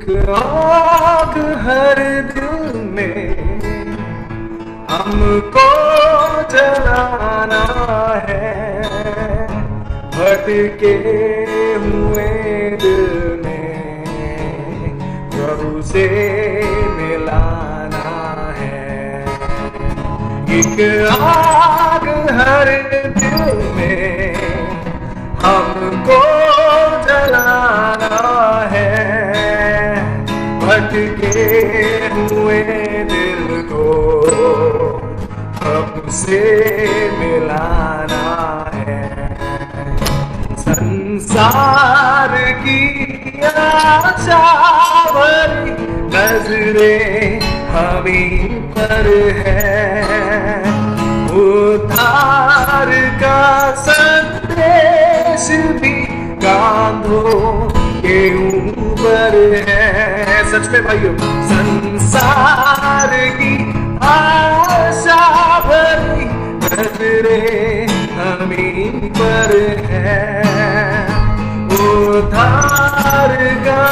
एक आग हर दिल में हमको जलाना है, भटके हुए दिल में प्रभु से मिलाना है। एक आग हर दिल में हमको जलाना है, भटके हुए दिल को प्रभु से मिलाना है। संसार की आशा भरी नजरें हमीं पर है, उद्धार का संदेश भी कांधों के ऊपर है। सच में भाइयों, संसार की आशा भरी नजरें हमीं पर है, उद्धार का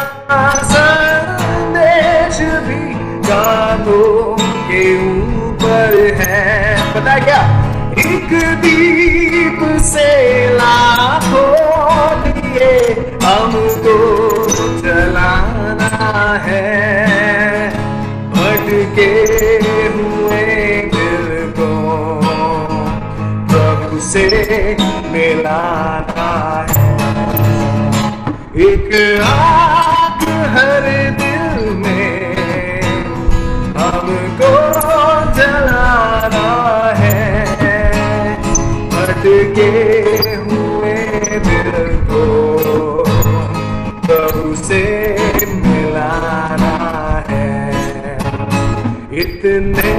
संदेश भी कांधों के ऊपर है। पता है क्या? एक दीप से लाखों दिए हमको जलाना है, भटके हुए दिल को प्रभु से मिलाना है। एक आग हर दिल में हमको जलाना है, भटके हुए दिल को प्रभु से मिलाना है। इतने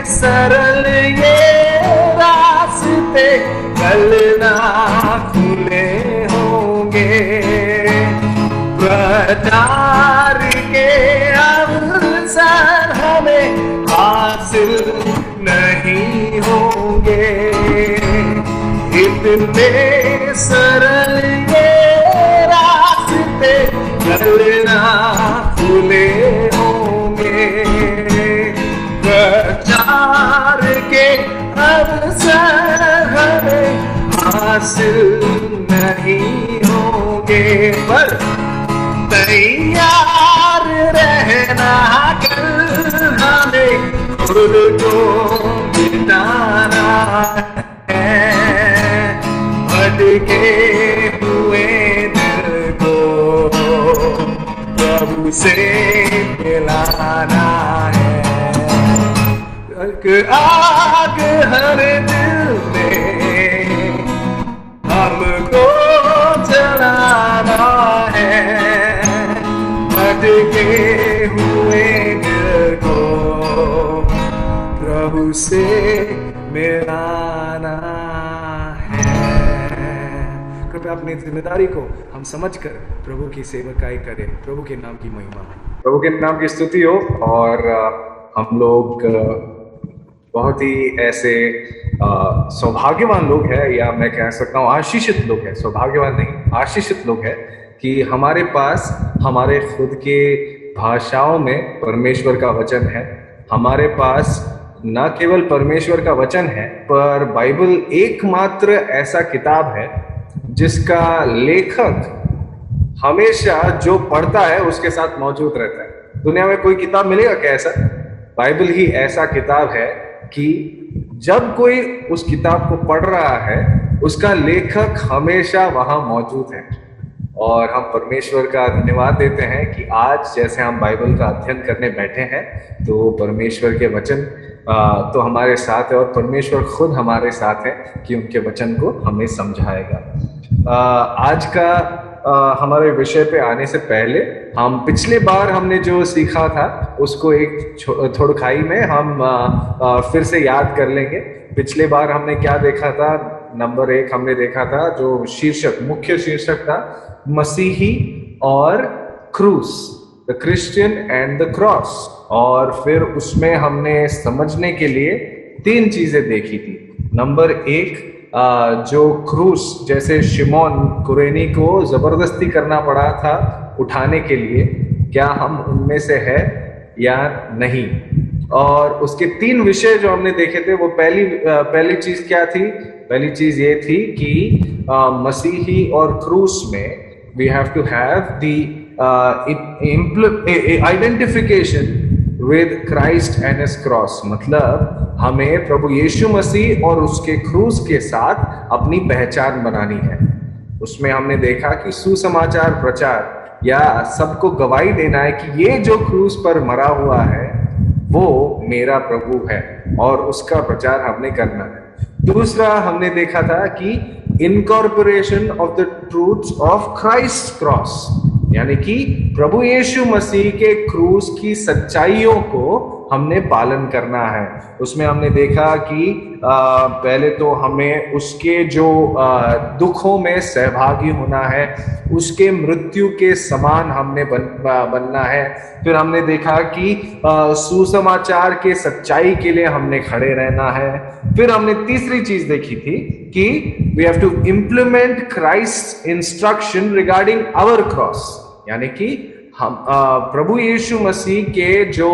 सरल ये रास्ते कल ना खुले होंगे, प्रचार के अवसर हमें हासिल नहीं होंगे। इतने सरल ये रास्ते कल ना खुले होंगे, प्रचार के अवसर हमें हासिल नहीं होंगे। पर तैयार रहना कल हमें खुद को मिटाना है, भटके हुए दिल को प्रभु से मिलाना है। एक आग हर दिल में हमको जलाना है, भटके हुए दिल को प्रभु से मिलाना है। कृपया अपनी जिम्मेदारी को हम समझकर प्रभु की सेवकाई करें। प्रभु के नाम की महिमा, प्रभु के नाम की स्तुति हो। और हम लोग बहुत ही ऐसे सौभाग्यवान लोग हैं, या मैं कह सकता हूँ आशीषित लोग हैं, सौभाग्यवान नहीं आशीषित लोग हैं कि हमारे पास हमारे खुद के भाषाओं में परमेश्वर का वचन है। हमारे पास न केवल परमेश्वर का वचन है, पर बाइबल एकमात्र ऐसा किताब है जिसका लेखक हमेशा जो पढ़ता है उसके साथ मौजूद रहता है। दुनिया में कोई किताब मिलेगा क्या ऐसा? बाइबल ही ऐसा किताब है कि जब कोई उस किताब को पढ़ रहा है उसका लेखक हमेशा वहां मौजूद है। और हम परमेश्वर का धन्यवाद देते हैं कि आज जैसे हम बाइबल का अध्ययन करने बैठे हैं तो परमेश्वर के वचन तो हमारे साथ है, और परमेश्वर खुद हमारे साथ है कि उनके वचन को हमें समझाएगा। आज का हमारे विषय पे आने से पहले हम पिछले बार हमने जो सीखा था उसको एक थोड़खाई में हम फिर से याद कर लेंगे। पिछले बार हमने क्या देखा था? नंबर 1 हमने देखा था जो शीर्षक, मुख्य शीर्षक था मसीही और क्रूस, the Christian and the cross. और फिर उसमें हमने समझने के लिए 3 चीजें देखी थी। नंबर 1 जो क्रूस, जैसे शिमोन कुरेनी को जबरदस्ती करना पड़ा था उठाने के लिए, क्या हम उनमें से है या नहीं। और उसके 3 विषय जो हमने देखे थे, वो पहली चीज क्या थी? पहली चीज ये थी कि मसीही और क्रूस में we have to have the identification with Christ and his cross. मतलब हमें प्रभु यीशु मसीह और उसके क्रूस के साथ अपनी पहचान बनानी है। उसमें हमने देखा कि सुसमाचार प्रचार या सबको गवाही देना है कि ये जो क्रूस पर मरा हुआ है वो मेरा प्रभु है, और उसका प्रचार हमने करना है। दूसरा हमने देखा था कि incorporation of the truths of Christ cross, यानी कि प्रभु यीशु मसीह के क्रूस की सच्चाइयों को हमने पालन करना है। उसमें हमने देखा कि पहले तो हमें उसके जो दुखों में सहभागी होना है, उसके मृत्यु के समान हमने बनना है। फिर हमने देखा कि सुसमाचार के सच्चाई के लिए हमने खड़े रहना है। फिर हमने तीसरी चीज देखी थी कि we have to implement Christ instruction regarding our cross, यानी कि हम प्रभु यीशु मसीह के जो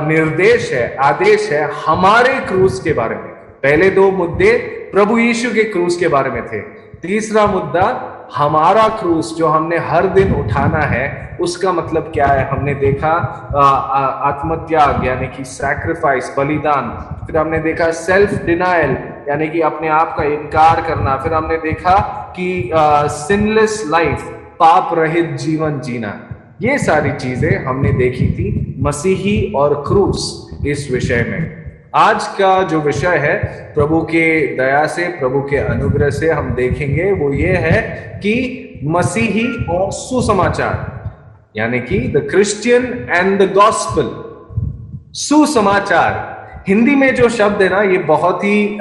निर्देश है, आदेश है हमारे क्रूस के बारे में। पहले 2 मुद्दे प्रभु यीशु के क्रूस के बारे में थे। तीसरा मुद्दा हमारा क्रूस जो हमने हर दिन उठाना है, उसका मतलब क्या है हमने देखा। आत्मत्याग यानी कि सैक्रिफाइस, बलिदान। फिर हमने देखा सेल्फ डिनायल यानी कि अपने आप का इनकार करना। फिर हमने देखा कि सिनलेस लाइफ, पाप रहित जीवन जीना। ये सारी चीजें हमने देखी थी मसीही और क्रूस इस विषय में। आज का जो विषय है प्रभु के दया से, प्रभु के अनुग्रह से हम देखेंगे वो ये है कि मसीही और सुसमाचार, यानी कि the Christian and the gospel. सुसमाचार हिंदी में जो शब्द है ना, ये बहुत ही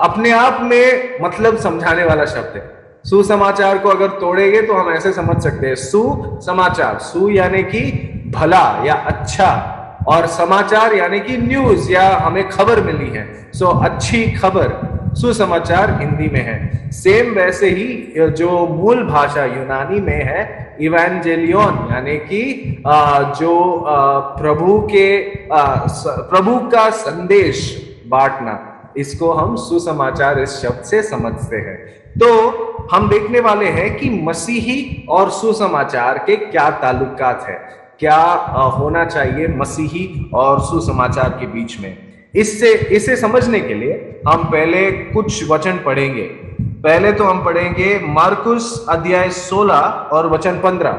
अपने आप में मतलब समझाने वाला शब्द है। सुसमाचार को अगर तोड़ेंगे तो हम ऐसे समझ सकते हैं, सुसमाचार, सु यानी कि भला या अच्छा, और समाचार यानी कि न्यूज या हमें खबर मिली है। सो अच्छी खबर, सुसमाचार हिंदी में है। सेम वैसे ही जो मूल भाषा यूनानी में है इवेंजेलियन, यानी कि जो प्रभु का संदेश बांटना, इसको हम सुसमाचार इस शब्द से समझते हैं। तो हम देखने वाले हैं कि मसीही और सुसमाचार के क्या ताल्लुकात है, क्या होना चाहिए मसीही और सुसमाचार के बीच में। इसे समझने के लिए हम पहले कुछ वचन पढ़ेंगे। पहले तो हम पढ़ेंगे मार्कुस अध्याय 16 और वचन 15।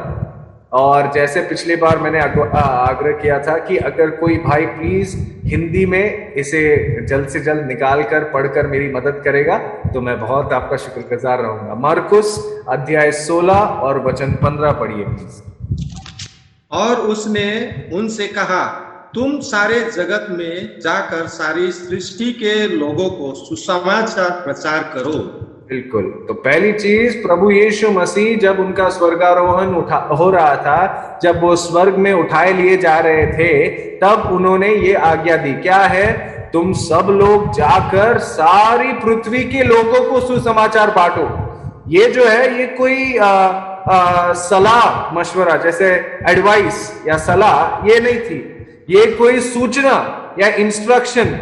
और जैसे पिछली बार मैंने आग्रह किया था कि अगर कोई भाई प्लीज हिंदी में इसे जल्द से जल्द निकाल कर पढ़कर मेरी मदद करेगा तो मैं बहुत आपका शुक्रगुजार रहूंगा। मार्कुस अध्याय 16 और वचन 15 पढ़िए प्लीज। और उसने उनसे कहा, तुम सारे जगत में जाकर सारी सृष्टि के लोगों को सुसमाचार प्रचार करो। बिल्कुल। तो पहली चीज, प्रभु यीशु मसीह जब उनका स्वर्गारोहण हो रहा था, जब वो स्वर्ग में उठाए लिए जा रहे थे, तब उन्होंने ये आज्ञा दी, क्या है? तुम सब लोग जाकर सारी पृथ्वी के लोगों को सुसमाचार बांटो। ये जो है ये कोई सलाह मशवरा, जैसे एडवाइस या सलाह ये नहीं थी। ये कोई सूचना या इंस्ट्रक्शन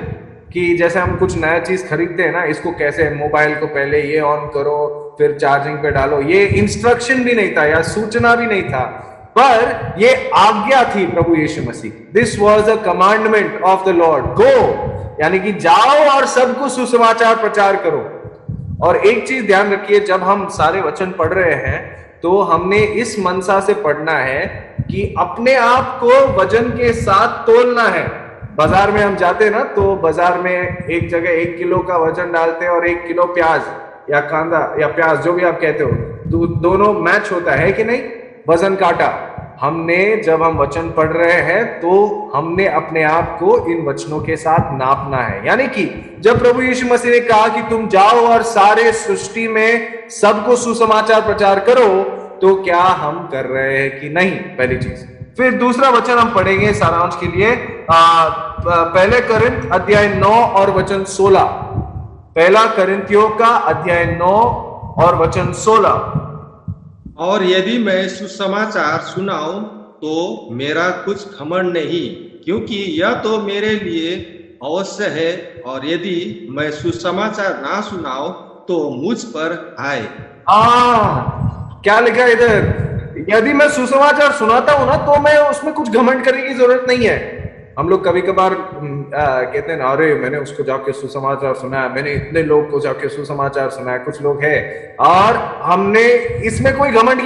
कि जैसे हम कुछ नया चीज खरीदते हैं ना, इसको कैसे, मोबाइल को पहले ये ऑन करो फिर चार्जिंग पे डालो, ये इंस्ट्रक्शन भी नहीं था या सूचना भी नहीं था, पर ये आज्ञा थी प्रभु Yeshu Masih. This was a commandment of the lord, go, यानी कि जाओ और सबको सुसमाचार प्रचार करो। और एक चीज ध्यान रखिए, जब हम सारे वचन पढ़ रहे हैं तो हमने इस मनसा से पढ़ना है कि अपने आप को वजन के साथ तोलना है। बाजार में हम जाते हैं ना, तो बाजार में एक जगह 1 किलो का वजन डालते हैं और 1 किलो प्याज या कांदा या प्याज जो भी आप कहते हो, तो दोनों मैच होता है कि नहीं? वजन काटा। हमने जब हम वचन पढ़ रहे हैं तो हमने अपने आप को इन वचनों के साथ नापना है। यानी कि जब प्रभु यीशु मसीह ने कहा कि तुम जाओ और सारे सृष्टि में सबको सुसमाचार प्रचार करो, तो क्या हम कर रहे हैं कि नहीं? पहली चीज। फिर दूसरा वचन हम पढ़ेंगे सारांश के लिए, पहले कोरिन्थ अध्याय 9 और वचन 16। पहला कोरिन्थियों का अध्याय 9 और वचन 16। और यदि मैं सुसमाचार सुनाऊं तो मेरा कुछ घमंड नहीं, क्योंकि यह तो मेरे लिए अवश्य है। और यदि मैं सुसमाचार ना सुनाऊं तो मुझ पर हाय। क्या लिखा है इधर? यदि मैं सुसमाचार सुनाता हूं ना तो मैं उसमें कुछ घमंड करने की जरूरत नहीं है। हम लोग कभी कभार कहते हैं ना, अरे मैंने उसको जाके सुसमाचार सुनाया, मैंने इतने लोग को जाके सुसमाचार सुनाया। कुछ लोग है और हमने इसमें कोई घमंड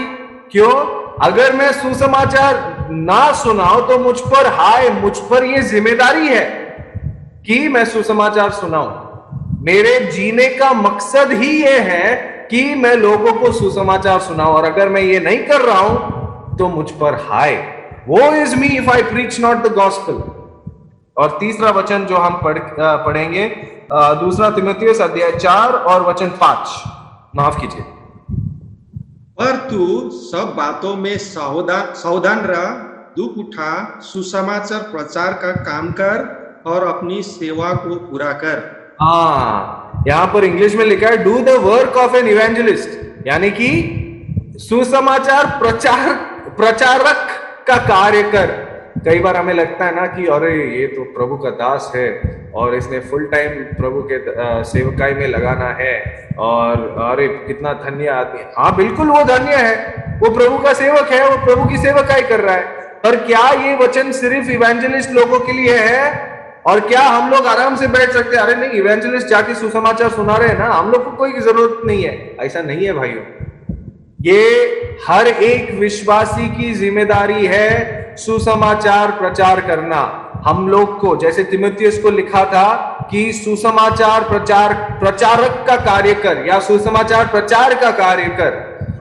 क्यों? अगर मैं सुसमाचार ना सुनाऊं तो मुझ पर हाय, मुझ पर ये जिम्मेदारी है कि मैं सुसमाचार सुनाऊं। मेरे जीने का मकसद ही ये है कि मैं लोगों को सुसमाचार सुनाऊं, और अगर मैं ये नहीं कर रहा हूं तो मुझ पर हाय। वो is me if I preach not the gospel. और तीसरा वचन जो हम पढ़ेंगे, दूसरा तीमुथियुस अध्याय 4 और वचन 5। माफ कीजिए। पर तू सब बातों में सावधान रह, दुख उठा, सुसमाचार प्रचार का काम कर और अपनी सेवा को पूरा कर। यहां पर इंग्लिश में लिखा है do the work of an evangelist, यानी कि सुसमाचार प्रचारक का कार्य कर। कई बार हमें लगता है ना कि अरे ये तो प्रभु का दास है और इसने फुल टाइम प्रभु के सेवकाई में लगाना है, और अरे कितना धन्य आदमी। हाँ बिल्कुल वो धन्य है, वो प्रभु का सेवक है, वो प्रभु की सेवकाई कर रहा है। पर क्या ये वचन सिर्फ इवेंजलिस्ट लोगों के लिए है? और क्या हम लोग आराम से बैठ सकते हैं, अरे नहीं इवेंजलिस्ट जाके सुसमाचार सुना रहे हैं ना, हम लोग को कोई जरूरत नहीं है? ऐसा नहीं है भाइयों। ये हर एक विश्वासी की जिम्मेदारी है सुसमाचार प्रचार करना। हम लोग को, जैसे तीमुथियुस को लिखा था कि सुसमाचार प्रचारक का कार्य कर, या सुसमाचार प्रचार का कार्य कर,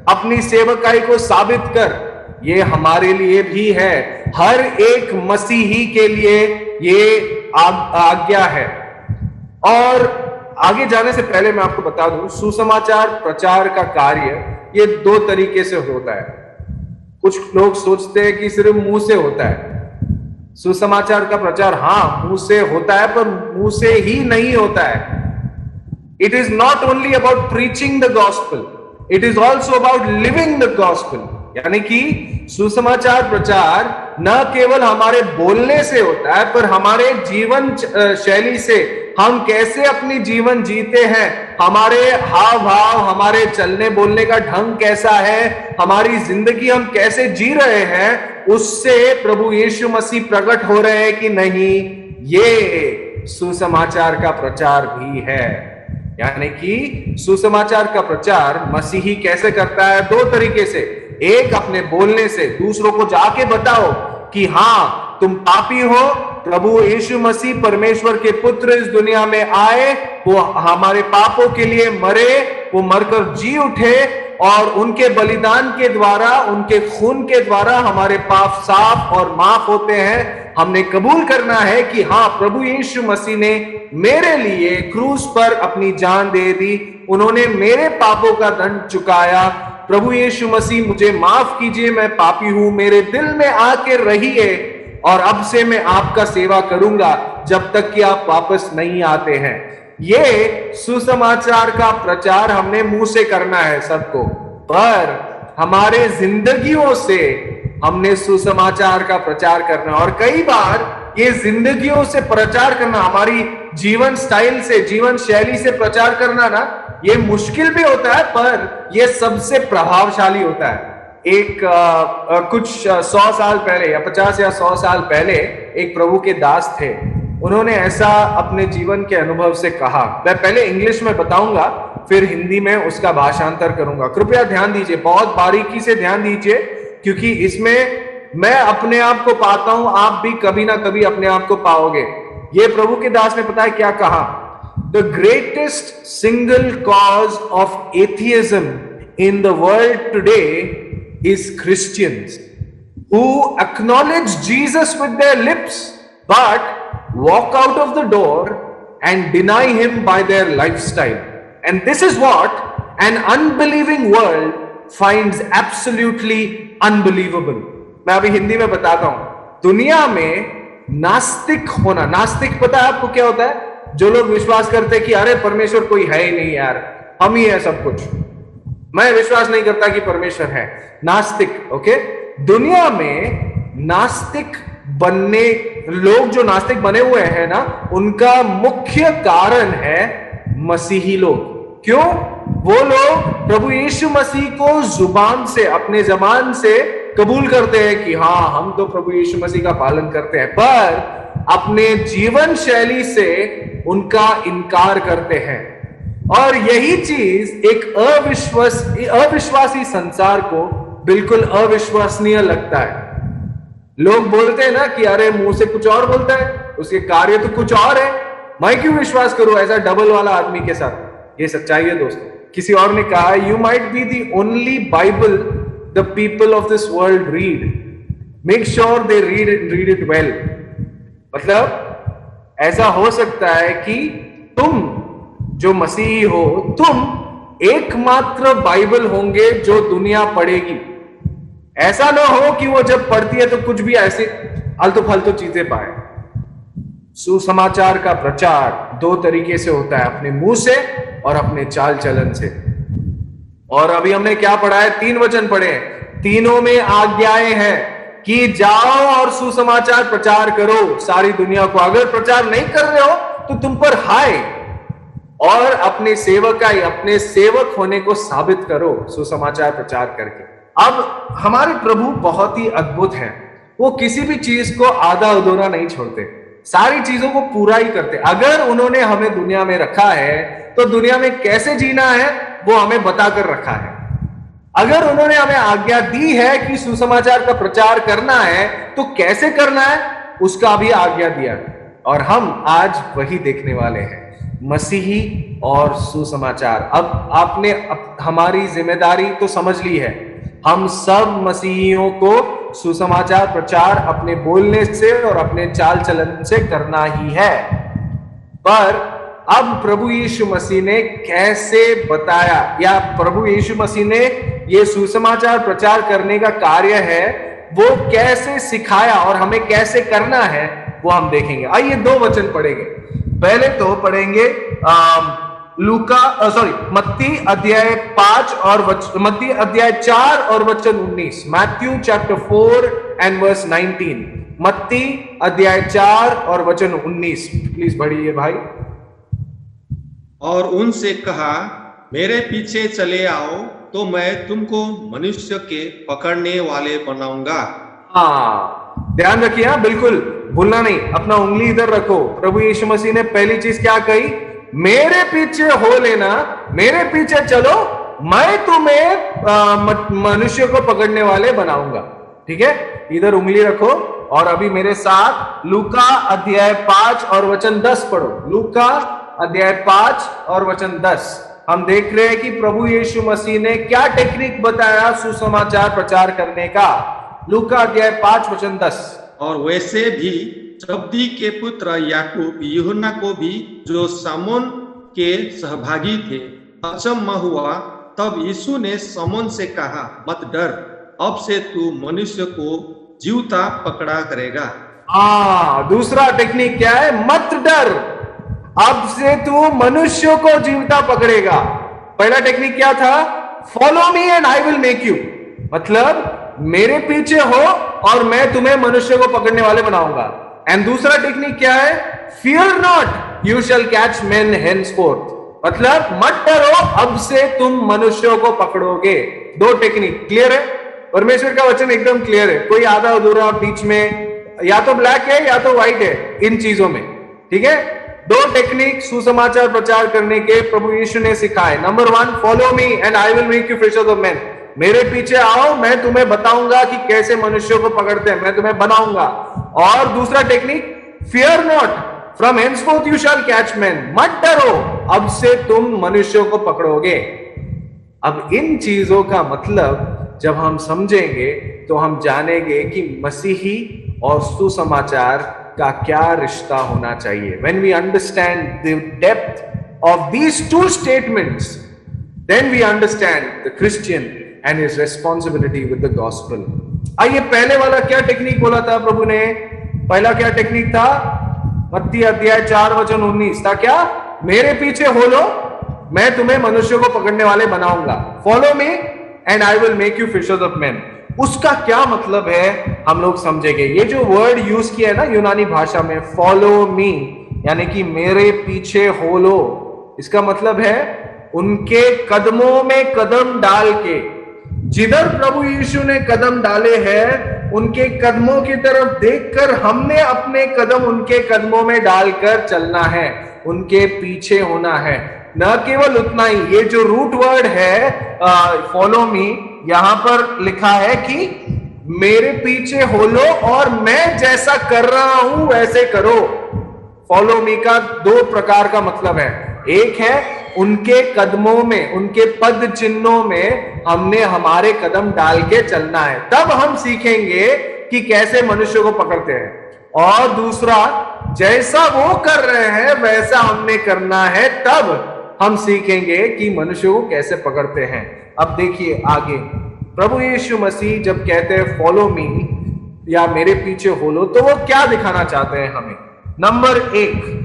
अपनी सेवकाई को साबित कर। ये हमारे लिए भी है, हर एक मसीही के लिए ये आज्ञा है। और आगे जाने से पहले मैं आपको बता दूं, सुसमाचार प्रचार का कार्य ये दो तरीके से होता है। कुछ लोग सोचते हैं कि सिर्फ मुंह से होता है सुसमाचार का प्रचार। हाँ मुंह से होता है, पर मुंह से ही नहीं होता है। It is not only about preaching the gospel, it is also about living the gospel. यानी कि सुसमाचार प्रचार न केवल हमारे बोलने से होता है, पर हमारे जीवन शैली से, हम कैसे अपनी जीवन जीते हैं, हमारे हाव भाव, हमारे चलने बोलने का ढंग कैसा है, हमारी जिंदगी हम कैसे जी रहे हैं, उससे प्रभु यीशु मसीह प्रकट हो रहे हैं कि नहीं। ये सुसमाचार का प्रचार भी है। यानी कि सुसमाचार का प्रचार मसीही कैसे करता है? दो तरीके से। एक अपने बोलने से, दूसरों को जाके बताओ कि हाँ तुम पापी हो, प्रभु यीशु मसीह परमेश्वर के पुत्र इस दुनिया में आए, वो हमारे पापों के लिए मरे, वो मरकर जी उठे, और उनके बलिदान के द्वारा, उनके खून के द्वारा हमारे पाप साफ और माफ होते हैं। हमने कबूल करना है कि हाँ प्रभु यीशु मसीह ने मेरे लिए क्रूस पर अपनी जान दे दी, उन्होंने मेरे पापों का दंड चुकाया। प्रभु यीशु मसीह मुझे माफ कीजिए, मैं पापी हूं, मेरे दिल में आके रहिए, और अब से मैं आपका सेवा करूंगा जब तक कि आप वापस नहीं आते हैं। ये सुसमाचार का प्रचार हमने मुंह से करना है सबको, पर हमारे जिंदगियों से हमने सुसमाचार का प्रचार करना। और कई बार ये जिंदगियों से प्रचार करना, हमारी जीवन स्टाइल से, जीवन शैली से प्रचार करना ना, ये मुश्किल भी होता है, पर ये सबसे प्रभावशाली होता है। कुछ 100 साल पहले या 50 या 100 साल पहले एक प्रभु के दास थे, उन्होंने ऐसा अपने जीवन के अनुभव से कहा। मैं पहले इंग्लिश में बताऊंगा, फिर हिंदी में उसका भाषांतर करूंगा। कृपया ध्यान दीजिए, बहुत बारीकी से ध्यान दीजिए, क्योंकि इसमें मैं अपने आप को पाता हूं, आप भी कभी ना कभी अपने आप को पाओगे। ये प्रभु के दास ने पता है क्या कहा? The greatest single cause of atheism in the world today is Christians who acknowledge Jesus with their lips but walk out of the door and deny him by their lifestyle. And this is what an unbelieving world finds absolutely unbelievable. मैं अभी हिंदी में बताता हूं। दुनिया में नास्तिक होना, नास्तिक पता है आपको क्या होता है? जो लोग विश्वास करते हैं कि अरे परमेश्वर कोई है ही नहीं यार, हम ही है सब कुछ। मैं विश्वास नहीं करता कि परमेश्वर है। नास्तिक, ओके। दुनिया में नास्तिक बनने, लोग जो नास्तिक बने हुए हैं ना, उनका मुख्य कारण है मसीही लोग। क्यों? वो लोग प्रभु यीशु मसीह को जुबान से, अपने जबान से कबूल करते हैं कि हाँ, हम तो प्रभु यीशु मसीह का पालन करते हैं, पर अपने जीवन शैली से उनका इनकार करते हैं। और यही चीज एक अविश्वासी संसार को बिल्कुल अविश्वसनीय लगता है। लोग बोलते हैं ना कि अरे मुंह से कुछ और बोलता है, उसके कार्य तो कुछ और है, मैं क्यों विश्वास करूं ऐसा डबल वाला आदमी के साथ। ये सच्चाई है दोस्तों। किसी और ने कहा, you might be the only Bible the people of this world read, make sure they read it well. मतलब ऐसा हो सकता है कि तुम जो मसीही हो, तुम एकमात्र बाइबल होंगे जो दुनिया पढ़ेगी। ऐसा ना हो कि वो जब पढ़ती है तो कुछ भी ऐसे आलतू फालतू चीजें पाए। सुसमाचार का प्रचार दो तरीके से होता है, अपने मुंह से और अपने चाल चलन से। और अभी हमने क्या पढ़ा है? 3 वचन पढ़े, तीनों में आज्ञाएं हैं कि जाओ और सुसमाचार प्रचार करो सारी दुनिया को। अगर प्रचार नहीं कर रहे हो तो तुम पर हाय, और अपने सेवकाई, अपने सेवक होने को साबित करो सुसमाचार प्रचार करके। अब हमारे प्रभु बहुत ही अद्भुत हैं। वो किसी भी चीज को आधा अधूरा नहीं छोड़ते, सारी चीजों को पूरा ही करते। अगर उन्होंने हमें दुनिया में रखा है तो दुनिया में कैसे जीना है वो हमें बताकर रखा है। अगर उन्होंने हमें आज्ञा दी है कि सुसमाचार का प्रचार करना है तो कैसे करना है उसका भी आज्ञा दिया, और हम आज वही देखने वाले हैं, मसीही और सुसमाचार। अब आपने हमारी जिम्मेदारी तो समझ ली है। हम सब मसीहियों को सुसमाचार प्रचार अपने बोलने से और अपने चाल चलन से करना ही है। पर अब प्रभु यीशु मसीह ने कैसे बताया, या प्रभु यीशु मसीह ने ये सुसमाचार प्रचार करने का कार्य है वो कैसे सिखाया और हमें कैसे करना है वो हम देखेंगे। आइए 2 वचन पढ़ेंगे। पहले तो पढ़ेंगे मत्ती अध्याय 5 और मत्ती अध्याय 4 और वचन 19। Matthew chapter 4 and verse 19। मत्ती अध्याय 4 और वचन 19। प्लीज पढ़िए भाई। और उनसे कहा, मेरे पीछे चले आओ तो मैं तुमको मनुष्य के पकड़ने वाले बनाऊंगा। हाँ, ध्यान रखिए, हाँ, बिल्कुल भूलना नहीं। अपना उंगली इधर रखो। प्रभु यीशु मसीह ने पहली चीज क्या कही? मेरे पीछे हो लेना, मेरे पीछे चलो, मैं तुम्हें मनुष्य को पकड़ने वाले बनाऊंगा। ठीक है, इधर उंगली रखो और अभी मेरे साथ लूका अध्याय 5 और वचन 10 पढ़ो। लूका अध्याय 5 और वचन 10। हम देख रहे हैं कि प्रभु यीशु मसीह ने क्या टेक्निक बताया सुसमाचार प्रचार करने का। लूका अध्याय 5 वचन 10। और वैसे भी जब्दी के पुत्र याकूब यूहन्ना को भी, जो समौन के सहभागी थे, अचम्मा हुआ। तब यीशु ने समौन से कहा, मत डर, अब से तू मनुष्य को जीवता पकड़ा करेगा। दूसरा टेक्निक क्या है? मत डर, अब से तू मनुष्य को जीवता पकड़ेगा। पहला टेक्निक क्या था? Follow me and I will make you. मतलब मेरे पीछे हो और मैं तुम्हें मनुष्य को पकड़ने वाले बनाऊंगा। एंड दूसरा टेक्निक क्या है? Fear not, you shall catch man henceforth. मतलब मत डरो, अब से तुम मनुष्यों को पकड़ोगे। 2 टेक्निक क्लियर है? परमेश्वर का वचन एकदम क्लियर है, कोई आधा अधूरा बीच में या तो ब्लैक है या तो व्हाइट है इन चीजों में। ठीक है, 2 टेक्निक सुसमाचार प्रचार करने के प्रभु यीशु ने सिखाए। Number 1, follow me and I will make you fishers of men. मेरे पीछे आओ, मैं तुम्हें बताऊंगा कि कैसे मनुष्यों को पकड़ते हैं, मैं तुम्हें बनाऊंगा। और दूसरा technique, fear not, from henceforth you shall catch man. मत डरो, अब से तुम मनुष्यों को पकड़ोगे। अब इन चीजों का मतलब जब हम समझेंगे तो हम जानेंगे कि मसीही और सुसमाचार का क्या रिश्ता होना चाहिए। When we understand the depth of these 2 statements, then we understand the Christian and his responsibility with the gospel. आइए, पहले वाला क्या टेक्निक बोला था प्रभु ने? पहला क्या टेक्निक था? मत्ती अध्याय 4 वचन 19 था क्या? मेरे पीछे हो लो, मैं तुम्हें मनुष्यों को पकड़ने वाले बनाऊंगा। Follow me and I will make you fishers of man. उसका क्या मतलब है हम लोग समझेंगे। ये जो वर्ड यूज किया है ना यूनानी भाषा में, फॉलो मी, यानी कि मेरे पीछे हो लो, इसका मतलब है उनके कदमों में कदम डाल के, जिधर प्रभु यीशु ने कदम डाले हैं उनके कदमों की तरफ देखकर हमने अपने कदम उनके कदमों में डालकर चलना है, उनके पीछे होना है। न केवल उतना ही, ये जो रूट वर्ड है फॉलो मी, यहां पर लिखा है कि मेरे पीछे हो लो और मैं जैसा कर रहा हूं वैसे करो। फॉलो मी का दो प्रकार का मतलब है। एक है उनके कदमों में, उनके पद चिन्हों में हमने हमारे कदम डाल के चलना है, तब हम सीखेंगे कि कैसे मनुष्य को पकड़ते हैं। और दूसरा, जैसा वो कर रहे हैं वैसा हमने करना है, तब हम सीखेंगे कि मनुष्य को कैसे पकड़ते हैं। अब देखिए आगे, प्रभु यीशु मसीह जब कहते हैं फॉलो मी या मेरे पीछे हो लो, तो वो क्या दिखाना चाहते हैं हमें। नंबर 1,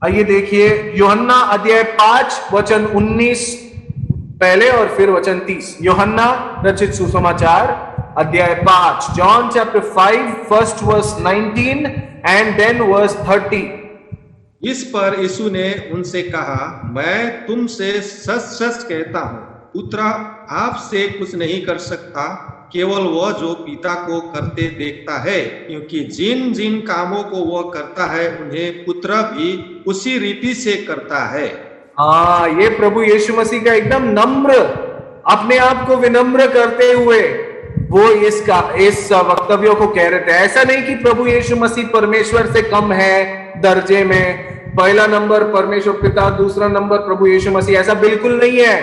आइए देखिए यूहन्ना अध्याय 5 वचन 19 पहले और फिर वचन 30। यूहन्ना रचित सुसमाचार अध्याय 5, John chapter 5 first verse 19 and then verse 30। इस पर यीशु ने उनसे कहा, मैं तुमसे सच सच कहता हूं, पुत्र आपसे कुछ नहीं कर सकता, केवल वह जो पिता को करते देखता है, क्योंकि जिन जिन कामों को वह करता है उन्हें पुत्र भी उसी रीति से करता है। ये प्रभु यीशु मसीह का एकदम नम्र, अपने आप को विनम्र करते हुए वो इस वक्तव्यों को कह रहे थे। ऐसा नहीं कि प्रभु यीशु मसीह परमेश्वर से कम है दर्जे में, पहला नंबर परमेश्वर पिता, दूसरा नंबर प्रभु यीशु मसीह, ऐसा बिल्कुल नहीं है।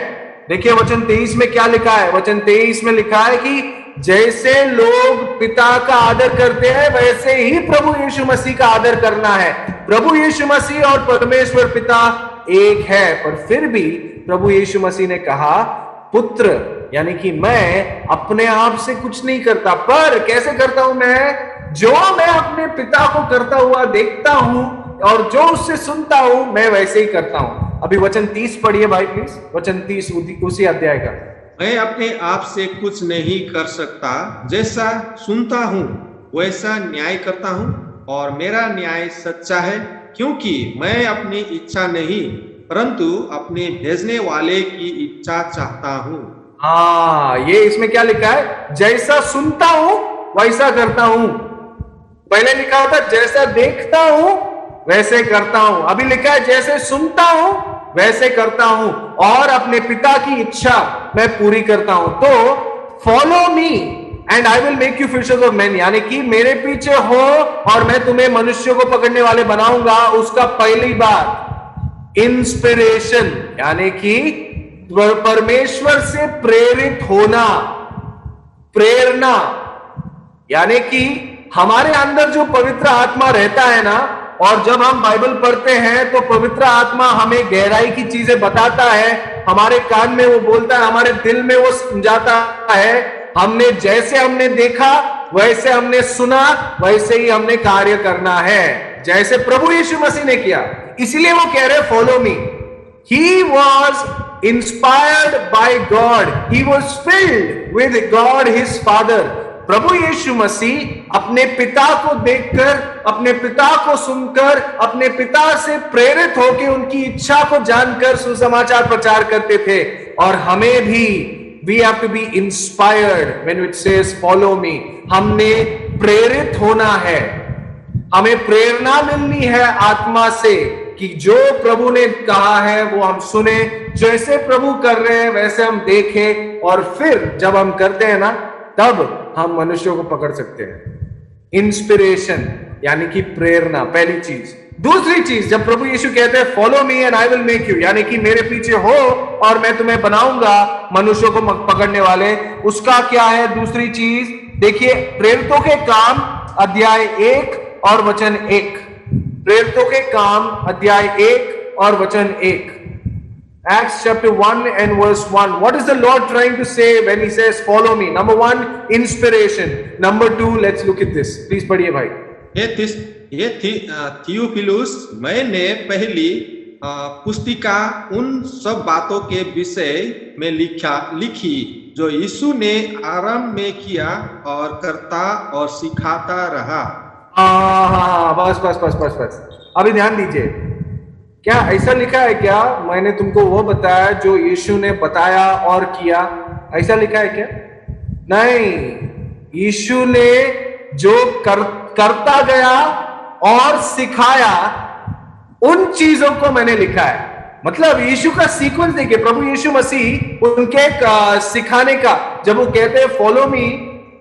देखिए वचन 23 में क्या लिखा है। वचन 23 में लिखा है कि जैसे लोग पिता का आदर करते हैं वैसे ही प्रभु यीशु मसीह का आदर करना है। प्रभु यीशु मसीह और परमेश्वर पिता एक है, पर फिर भी प्रभु यीशु मसीह ने कहा पुत्र, यानी कि मैं अपने आप से कुछ नहीं करता, पर कैसे करता हूं मैं, जो मैं अपने पिता को करता हुआ देखता हूं और जो उससे सुनता हूं मैं वैसे ही करता हूं। अभी वचन 30 पढ़िए भाई प्लीज, वचन 30 उसी अध्याय का। मैं अपने आप से कुछ नहीं कर सकता, जैसा सुनता हूं वैसा न्याय करता हूं, और मेरा न्याय सच्चा है, क्योंकि मैं अपनी इच्छा नहीं परंतु अपने भेजने वाले की इच्छा चाहता हूं। ये इसमें क्या लिखा है, जैसा सुनता हूं वैसा करता हूं। पहले लिखा होता जैसा देखता हूं वैसे करता हूं, अभी लिखा है जैसे सुनता हूं वैसे करता हूं और अपने पिता की इच्छा मैं पूरी करता हूं। तो follow me and I will make you fishers of man, यानी कि मेरे पीछे हो और मैं तुम्हें मनुष्यों को पकड़ने वाले बनाऊंगा। उसका पहली बात इंस्पिरेशन, यानी कि परमेश्वर से प्रेरित होना, प्रेरणा, यानी कि हमारे अंदर जो पवित्र आत्मा रहता है ना, और जब हम बाइबल पढ़ते हैं तो पवित्र आत्मा हमें गहराई की चीजें बताता है, हमारे कान में वो बोलता है, हमारे दिल में वो समझाता है। जैसे हमने देखा वैसे हमने सुना वैसे ही हमने कार्य करना है, जैसे प्रभु यीशु मसीह ने किया। इसलिए वो कह रहे follow me. He was inspired by God. He was filled with God his Father. प्रभु यीशु मसीह अपने पिता को देखकर, अपने पिता को सुनकर, अपने पिता से प्रेरित होकर उनकी इच्छा को जानकर सुसमाचार प्रचार करते थे। और हमें भी we have to be inspired when it says follow me. हमने प्रेरित होना है, हमें प्रेरणा मिलनी है आत्मा से कि जो प्रभु ने कहा है वो हम सुने, जैसे प्रभु कर रहे हैं वैसे हम देखें, और फिर जब हम करते हैं ना तब हम मनुष्यों को पकड़ सकते हैं। इंस्पिरेशन यानी कि प्रेरणा, पहली चीज। दूसरी चीज, जब प्रभु यीशु कहते हैं follow me and I will make you, यानी कि मेरे पीछे हो और मैं तुम्हें बनाऊंगा मनुष्यों को पकड़ने वाले, उसका क्या है दूसरी चीज। देखिए प्रेरितों के काम अध्याय 1 और वचन 1, प्रेरितों के काम अध्याय 1 और वचन 1, Acts chapter 1 and verse 1. What is the Lord trying to say when he says follow me? Number 1, inspiration. Number 2, let's look at this. Please पढ़िए भाई। ये थियोफिलुस, मैंने पहली पुस्तिका उन सब बातों के विषय में लिखी जो यीशु ने आरंभ में किया और करता और सिखाता रहा। हाँ, बस बस बस बस बस, अभी ध्यान दीजिए। क्या ऐसा लिखा है क्या, मैंने तुमको वो बताया जो यीशु ने बताया और किया, ऐसा लिखा है क्या? नहीं, यीशु ने जो करता गया और सिखाया उन चीजों को मैंने लिखा है। मतलब यीशु का सीक्वेंस देखिए, प्रभु यीशु मसीह उनके सिखाने का, जब वो कहते हैं फॉलो मी,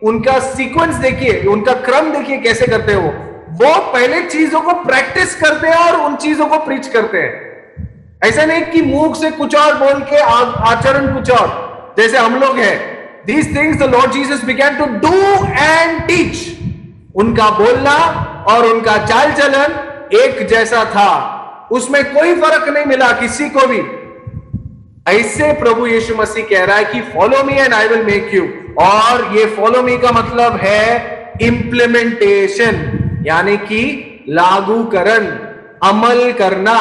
उनका सीक्वेंस देखिए, उनका क्रम देखिए कैसे करते हैं। वो पहले चीजों को प्रैक्टिस करते हैं और उन चीजों को प्रीच करते हैं। ऐसा नहीं कि मुंह से कुछ और बोल के आचरण कुछ और, जैसे हम लोग हैं। These things the Lord Jesus began to do and teach. उनका बोलना और उनका चाल चलन एक जैसा था, उसमें कोई फर्क नहीं मिला किसी को भी। ऐसे प्रभु यीशु मसीह कह रहा है कि follow me and I will make you. और ये फॉलो मी का मतलब है इंप्लीमेंटेशन, यानी कि लागूकरण, अमल करना,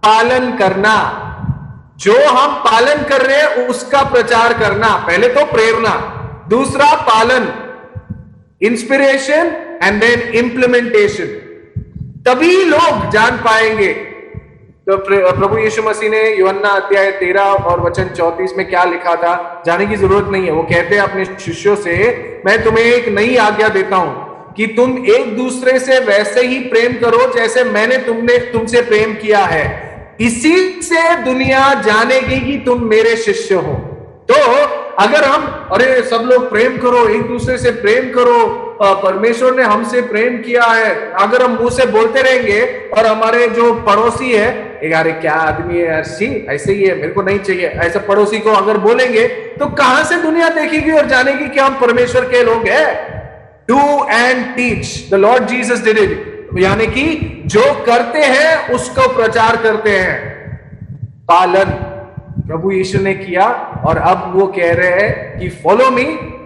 पालन करना। जो हम पालन कर रहे हैं उसका प्रचार करना। पहले तो प्रेरणा, दूसरा पालन, इंस्पिरेशन एंड देन इंप्लीमेंटेशन, तभी लोग जान पाएंगे। तो प्रभु यीशु मसीह ने यूहन्ना अध्याय 13 और वचन 34 में क्या लिखा था, जाने की जरूरत नहीं है। वो कहते हैं अपने शिष्यों से, मैं तुम्हें एक नई आज्ञा देता हूं कि तुम एक दूसरे से वैसे ही प्रेम करो जैसे मैंने तुमसे प्रेम किया है। इसी से दुनिया जानेगी कि तुम मेरे शिष्य हो। तो अगर हम, अरे सब लोग प्रेम करो, एक दूसरे से प्रेम करो, परमेश्वर ने हमसे प्रेम किया है, अगर हम मुंह से बोलते रहेंगे और हमारे जो पड़ोसी है, यार क्या आदमी है यार, सी ऐसे ही है, मेरे को नहीं चाहिए, ऐसा पड़ोसी को अगर बोलेंगे तो कहां से दुनिया देखेगी और जानेगी कि हम परमेश्वर के लोग हैं। Do and teach, the Lord Jesus did it, यानी कि जो करते हैं उसको प्रचार करते हैं। पालन प्रभु यीशु ने किया और अब वो कह रहे हैं कि follow me,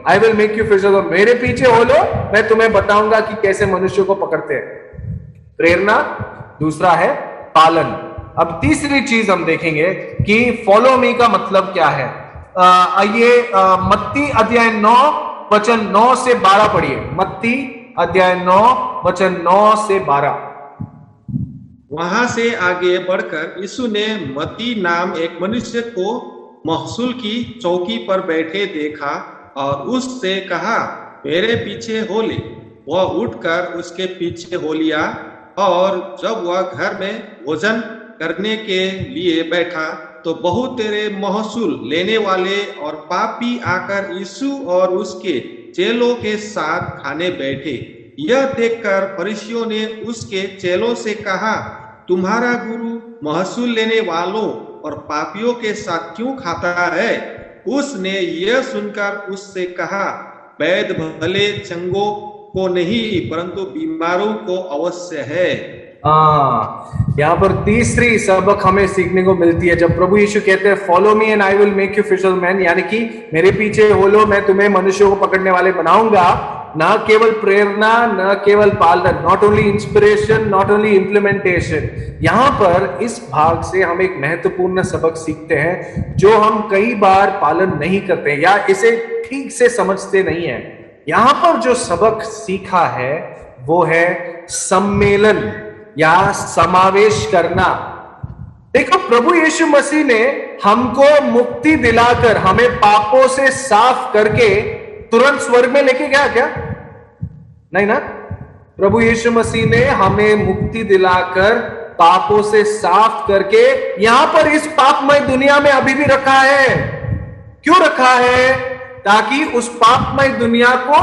I will make you fishers. मेरे पीछे हो लो, मैं तुम्हें बताऊंगा कि कैसे मनुष्य को पकड़ते हैं। प्रेरणा, दूसरा है पालन। अब तीसरी चीज हम देखेंगे कि फॉलो मी का मतलब क्या है। आइए मत्ती अध्याय 9 वचन 9 से 12 पढ़िए। मत्ती अध्याय 9 वचन 9 से 12। वहां से आगे बढ़कर यीशु ने मत्ती नाम एक मनुष्य को महसूल की चौकी पर बैठे देखा और उससे कहा, मेरे पीछे हो ले। वह उठकर उसके पीछे हो लिया और जब वह घर में भोजन करने के लिए बैठा तो बहुत तेरे महसूल लेने वाले और पापी आकर यीशु और उसके चेलों के साथ खाने बैठे। यह देखकर फरीसियों ने उसके चेलों से कहा, तुम्हारा गुरु महसूल लेने वालों और पापियों के साथ क्यों खाता है? उसने यह सुनकर उससे कहा, वैद्य भले चंगों को नहीं परंतु बीमारों को अवश्य है। यहाँ पर तीसरी सबक हमें सीखने को मिलती है। जब प्रभु यीशु कहते हैं follow me and I will make you fisher man, यानी कि मेरे पीछे हो लो, मैं तुम्हें मनुष्यों को पकड़ने वाले बनाऊंगा। ना केवल प्रेरणा, न केवल पालन, not only inspiration, not only implementation. यहां पर इस भाग से हम एक महत्वपूर्ण सबक सीखते हैं जो हम कई बार पालन नहीं करते या इसे ठीक से समझते नहीं है। यहां पर जो सबक सीखा है वो है सम्मेलन या समावेश करना। देखो, प्रभु यीशु मसीह ने हमको मुक्ति दिलाकर हमें पापों से साफ करके तुरंत स्वर्ग में लेके गया क्या? नहीं ना। प्रभु यीशु मसीह ने हमें मुक्ति दिलाकर पापों से साफ करके यहां पर इस पापमय दुनिया में अभी भी रखा है। क्यों रखा है? ताकि उस पापमय दुनिया को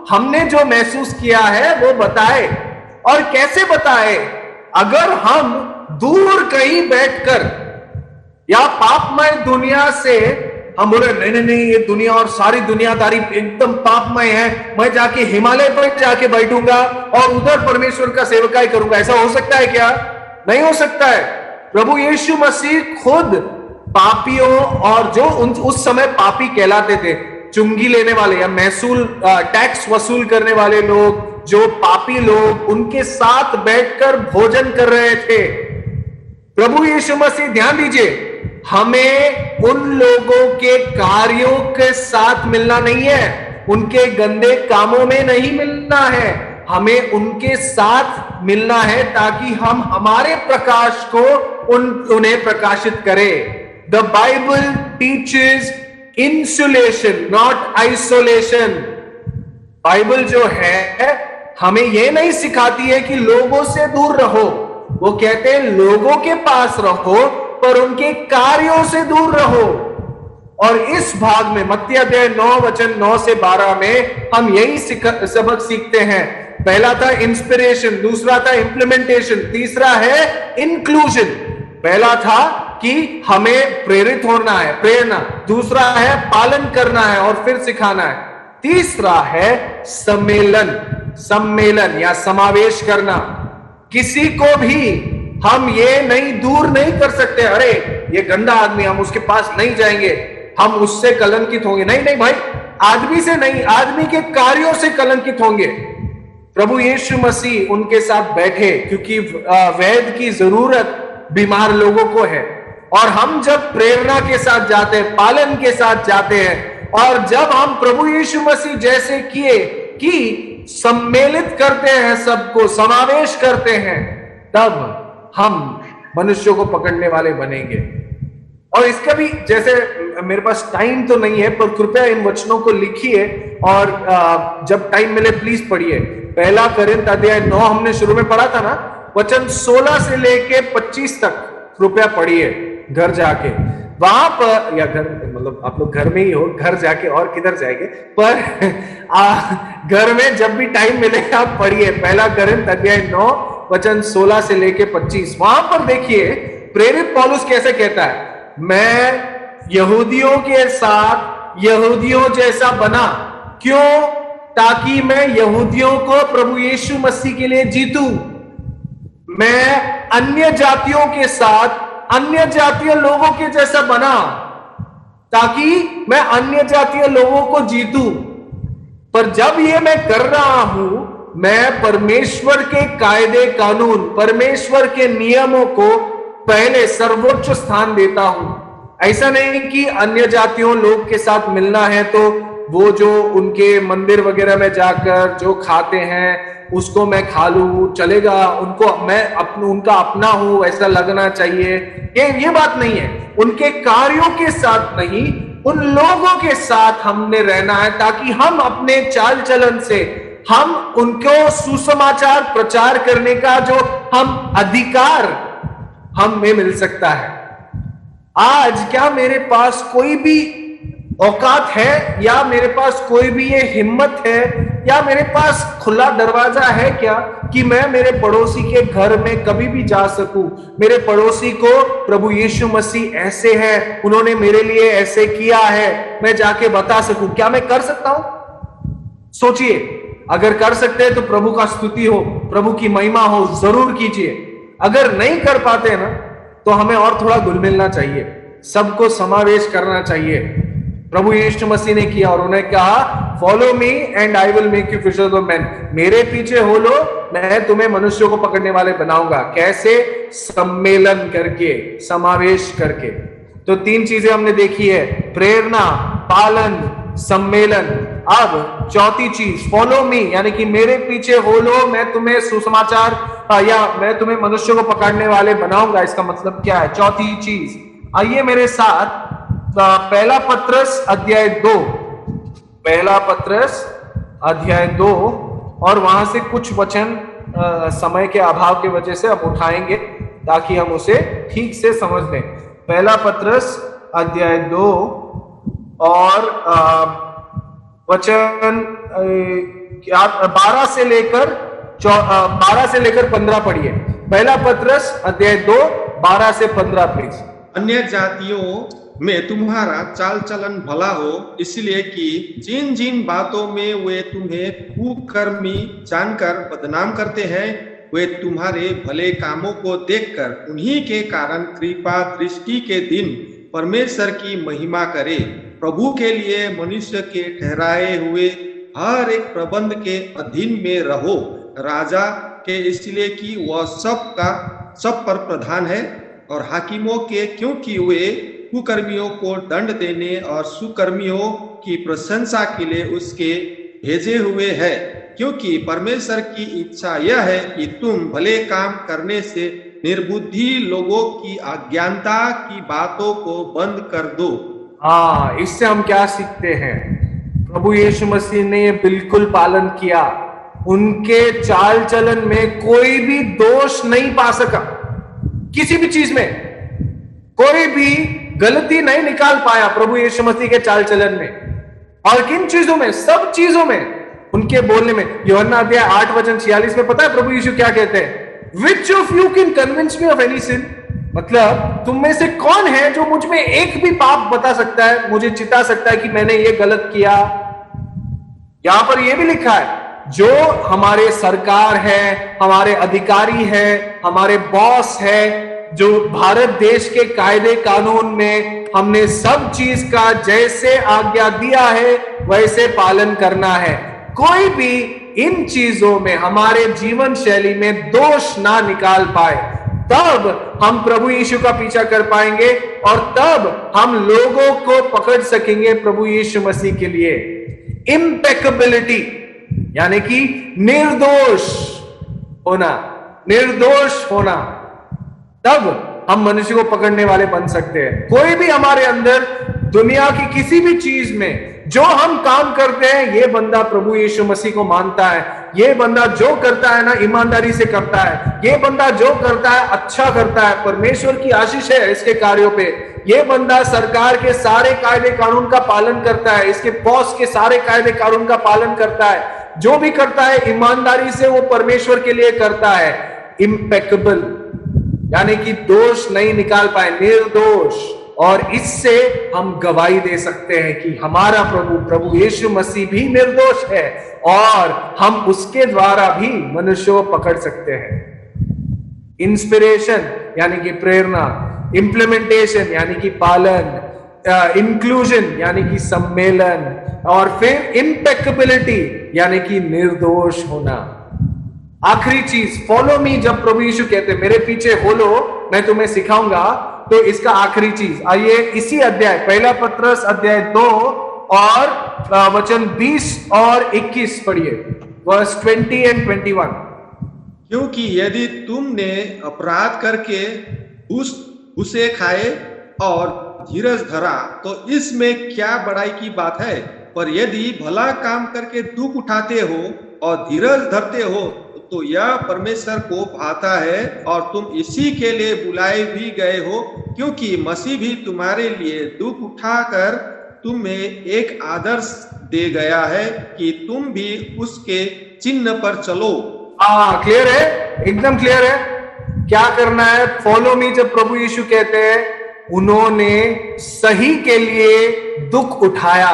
हमने जो महसूस किया है वो बताए। और कैसे बताए? अगर हम दूर कहीं बैठकर या पापमय दुनिया से हम बोले नहीं नहीं, ये दुनिया और सारी दुनियादारी एकदम पापमय है, मैं जाके हिमालय पर जाके बैठूंगा और उधर परमेश्वर का सेवकाई करूंगा, ऐसा हो सकता है क्या? नहीं हो सकता है। प्रभु यीशु मसीह खुद पापियों और जो उस समय पापी कहलाते थे, चुंगी लेने वाले या महसूल टैक्स वसूल करने वाले लोग, जो पापी लोग, उनके साथ बैठकर भोजन कर रहे थे। प्रभु यीशु मसीह, ध्यान दीजिए, हमें उन लोगों के कार्यों के साथ मिलना नहीं है, उनके गंदे कामों में नहीं मिलना है, हमें उनके साथ मिलना है ताकि हम हमारे प्रकाश को उन्हें प्रकाशित करें। The Bible teaches insulation not isolation. Bible जो है हमें यह नहीं सिखाती है कि लोगों से दूर रहो, वो कहते हैं लोगों के पास रहो पर उनके कार्यों से दूर रहो। और इस भाग में मत्ती अध्याय 9 वचन 9 से 12 में हम यही सबक सीखते हैं। पहला था इंस्पिरेशन, दूसरा था इंप्लीमेंटेशन, तीसरा है इंक्लूजन। पहला था कि हमें प्रेरित होना है, प्रेरणा, दूसरा है पालन करना है और फिर सिखाना है, तीसरा है सम्मेलन या समावेश करना। किसी को भी हम ये नहीं दूर नहीं कर सकते, अरे ये गंदा आदमी, हम उसके पास नहीं जाएंगे, हम उससे कलंकित होंगे। नहीं नहीं भाई, आदमी से नहीं, आदमी के कार्यों से कलंकित होंगे। प्रभु यीशु मसीह उनके साथ बैठे क्योंकि वैद्य की जरूरत बीमार लोगों को है। और हम जब प्रेरणा के साथ जाते हैं, पालन के साथ जाते हैं, और जब हम प्रभु यीशु मसीह जैसे किए कि सम्मिलित करते हैं, सबको समावेश करते हैं, तब हम मनुष्यों को पकड़ने वाले बनेंगे। और इसका भी, जैसे मेरे पास टाइम तो नहीं है, पर कृपया इन वचनों को लिखिए और जब टाइम मिले प्लीज पढ़िए। पहला कोरिन्थ अध्याय 9 हमने शुरू में पढ़ा था ना, वचन 16 से लेके 25 तक कृपया पढ़िए घर जाके। वहां पर, या घर मतलब आप लोग घर में ही हो, घर जाके और किधर जाएंगे, पर घर में जब भी टाइम मिले आप पढ़िए। पहला कोरिन्थ अध्याय 9 वचन 16 से लेके 25। वहां पर देखिए प्रेरित पौलुस कैसे कहता है, मैं यहूदियों के साथ यहूदियों जैसा बना, क्यों? ताकि मैं यहूदियों को प्रभु यीशु मसीह के लिए जीतूं। मैं अन्य जातियों के साथ अन्य जातीय लोगों के जैसा बना ताकि मैं अन्य जातीय लोगों को जीतूं। पर जब ये मैं कर रहा हूं, मैं परमेश्वर के कायदे कानून, परमेश्वर के नियमों को पहले सर्वोच्च स्थान देता हूं। ऐसा नहीं कि अन्य जातियों लोग के साथ मिलना है तो वो जो उनके मंदिर वगैरह में जाकर जो खाते हैं उसको मैं खा लूं, चलेगा, उनको मैं उनका अपना हूं ऐसा लगना चाहिए, ये बात नहीं है। उनके कार्यों के साथ नहीं, उन लोगों के साथ हमने रहना है ताकि हम अपने चाल चलन से हम उनको सुसमाचार प्रचार करने का जो हम अधिकार हमें मिल सकता है। आज क्या मेरे पास कोई भी औकात है, या मेरे पास कोई भी ये हिम्मत है, या मेरे पास खुला दरवाजा है क्या कि मैं मेरे पड़ोसी के घर में कभी भी जा सकूं, मेरे पड़ोसी को प्रभु यीशु मसीह ऐसे है, उन्होंने मेरे लिए ऐसे किया है, मैं जाके बता सकूं? क्या मैं कर सकता हूं? सोचिए, अगर कर सकते हैं तो प्रभु का स्तुति हो, प्रभु की महिमा हो, जरूर कीजिए। अगर नहीं कर पाते ना तो हमें और थोड़ा घुल मिलना चाहिए, सबको समावेश करना चाहिए। प्रभु यीशु मसीह ने किया और उन्हें कहा, follow me and I will make you fishers of man. मेरे पीछे हो लो, मैं तुम्हें मनुष्यों को पकड़ने वाले बनाऊंगा। कैसे? सम्मेलन करके, समावेश करके। तो 3 चीजें हमने देखी है, प्रेरणा, पालन, सम्मेलन। अब चौथी चीज, फॉलो मी, यानी कि मेरे पीछे हो लो, मैं तुम्हें सुसमाचार या मैं तुम्हें मनुष्यों को पकड़ने वाले बनाऊंगा। इसका मतलब क्या है? चौथी चीज, आइए मेरे साथ पहला पत्रस अध्याय 2, पहला पत्रस अध्याय 2, और वहां से कुछ वचन समय के अभाव की वजह से हम उठाएंगे ताकि हम उसे ठीक से समझ लें। पहला पत्रस अध्याय 2 और वचन 12 से लेकर 15 पढ़िए। पहला पत्रस अध्याय 2 12 से 15 प्लीज। अन्य जातियों में तुम्हारा चाल चलन भला हो, इसलिए कि जिन जिन बातों में वे तुम्हें कुकर्मी जानकर बदनाम करते हैं, वे तुम्हारे भले कामों को देखकर उन्हीं के कारण कृपा दृष्टि के दिन परमेश्वर की महिमा करे। प्रभु के लिए मनुष्य के ठहराए हुए हर एक प्रबंध के अधीन में रहो, राजा के, इसलिए कि वह सब पर प्रधान है और हाकिमों के, क्योंकि वे कुकर्मियों को दंड देने और सुकर्मियों की प्रशंसा के लिए उसके भेजे हुए हैं। क्योंकि परमेश्वर की इच्छा यह है कि तुम भले काम करने से निर्बुद्धि लोगों की अज्ञानता की बातों को बंद कर दो। हाँ, इससे हम क्या सीखते हैं? प्रभु यीशु मसीह ने ये बिल्कुल पालन किया। उनके चाल चलन में कोई भी दोष नहीं पा सका। किसी भी चीज में कोई भी गलती नहीं निकाल पाया प्रभु यीशु मसीह के चाल चलन में। और किन चीजों में? सब चीजों में। उनके बोलने में यूहन्ना अध्याय 8 वचन 46 में पता है प्रभु यीशु क्या कहते हैं? Which of you can convince me of any sin? मतलब तुम में से कौन है जो मुझ में एक भी पाप बता सकता है, मुझे चिता सकता है कि मैंने ये गलत किया। यहां पर यह भी लिखा है, जो हमारे सरकार है, हमारे अधिकारी है, हमारे बॉस है, जो भारत देश के कायदे कानून में हमने सब चीज का जैसे आज्ञा दिया है वैसे पालन करना है। कोई भी इन चीजों में हमारे जीवन शैली में दोष ना निकाल पाए, तब हम प्रभु यीशु का पीछा कर पाएंगे और तब हम लोगों को पकड़ सकेंगे प्रभु यीशु मसीह के लिए। इम्पेकेबिलिटी यानी कि निर्दोष होना, निर्दोष होना, तब हम मनुष्य को पकड़ने वाले बन सकते हैं। कोई भी हमारे अंदर दुनिया की किसी भी चीज में जो हम काम करते हैं, ये बंदा प्रभु यीशु मसीह को मानता है, ये बंदा जो करता है ना ईमानदारी से करता है, ये बंदा जो करता है अच्छा करता है, परमेश्वर की आशीष है इसके कार्यों पे, ये बंदा सरकार के सारे कायदे कानून का पालन करता है, इसके बॉस के सारे कायदे कानून का पालन करता है, जो भी करता है ईमानदारी से वो परमेश्वर के लिए करता है। इम्पेकेबल यानी कि दोष नहीं निकाल पाए, निर्दोष। और इससे हम गवाही दे सकते हैं कि हमारा प्रभु यीशु मसीह भी निर्दोष है और हम उसके द्वारा भी मनुष्य को पकड़ सकते हैं। इंस्पिरेशन यानी कि प्रेरणा, इंप्लीमेंटेशन यानी कि पालन, इंक्लूजन यानी कि सम्मेलन, और फिर इम्पेकेबिलिटी यानी कि निर्दोष होना। आखिरी चीज, फॉलो मी। जब प्रभु यीशु कहते मेरे पीछे बोलो मैं तुम्हें सिखाऊंगा, तो इसका आखिरी चीज आइए इसी अध्याय 1 पत्रस अध्याय 2 और वचन 20 और 21 पढ़िए, वर्स 20 एंड 21। क्योंकि यदि तुमने अपराध करके उसे खाए और धीरज धरा तो इसमें क्या बड़ाई की बात है। पर यदि भला काम करके दुख उठाते हो और धीरज धरते हो तो यह परमेश्वर को भाता है और तुम इसी के लिए बुलाए भी गए हो, क्योंकि मसीह भी तुम्हारे लिए दुख उठाकर तुम्हें एक आदर्श दे गया है कि तुम भी उसके चिन्ह पर चलो। क्लियर है, एकदम क्लियर है क्या करना है। फॉलो मी जब प्रभु यीशु कहते हैं, उन्होंने सही के लिए दुख उठाया,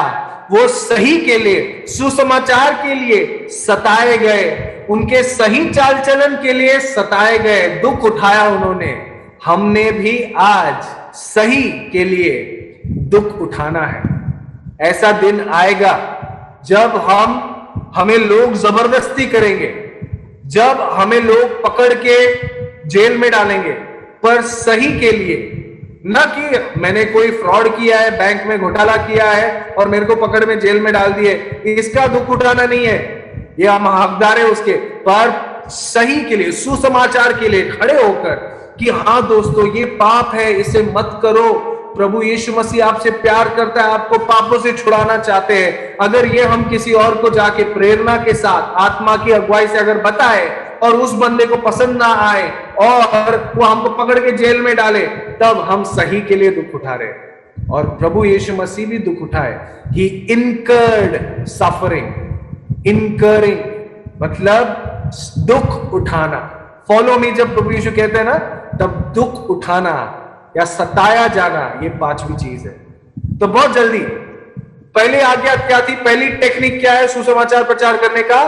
वो सही के लिए, सुसमाचार के लिए सताए गए, उनके सही चाल चलन के लिए सताए गए, दुख उठाया उन्होंने। हमने भी आज सही के लिए दुख उठाना है। ऐसा दिन आएगा जब हमें लोग जबरदस्ती करेंगे, जब हमें लोग पकड़ के जेल में डालेंगे, पर सही के लिए, ना कि मैंने कोई फ्रॉड किया है, बैंक में घोटाला किया है और मेरे को पकड़ में जेल में डाल दिए, इसका दुख उठाना नहीं है, ये हम हकदार है उसके। पर सही के लिए, सुसमाचार के लिए खड़े होकर कि हाँ दोस्तों ये पाप है, इसे मत करो, प्रभु यीशु मसीह आपसे प्यार करता है, आपको पापों से छुड़ाना चाहते हैं। अगर ये हम किसी और को जाके प्रेरणा के साथ आत्मा की अगुवाई से अगर बताए और उस बंदे को पसंद ना आए और वो हमको पकड़ के जेल में डाले, तब हम सही के लिए दुख उठा रहे। और प्रभु यीशु मसीह भी दुख उठाए, ही इनकर्ड सफरिंग। इनकरिंग मतलब दुख उठाना। फॉलो मी जब प्रभु यीशु कहते हैं ना, तब दुख उठाना या सताया जाना, ये पांचवी चीज है। तो बहुत जल्दी, पहली आज्ञा क्या थी, पहली टेक्निक क्या है सुसमाचार प्रचार करने का?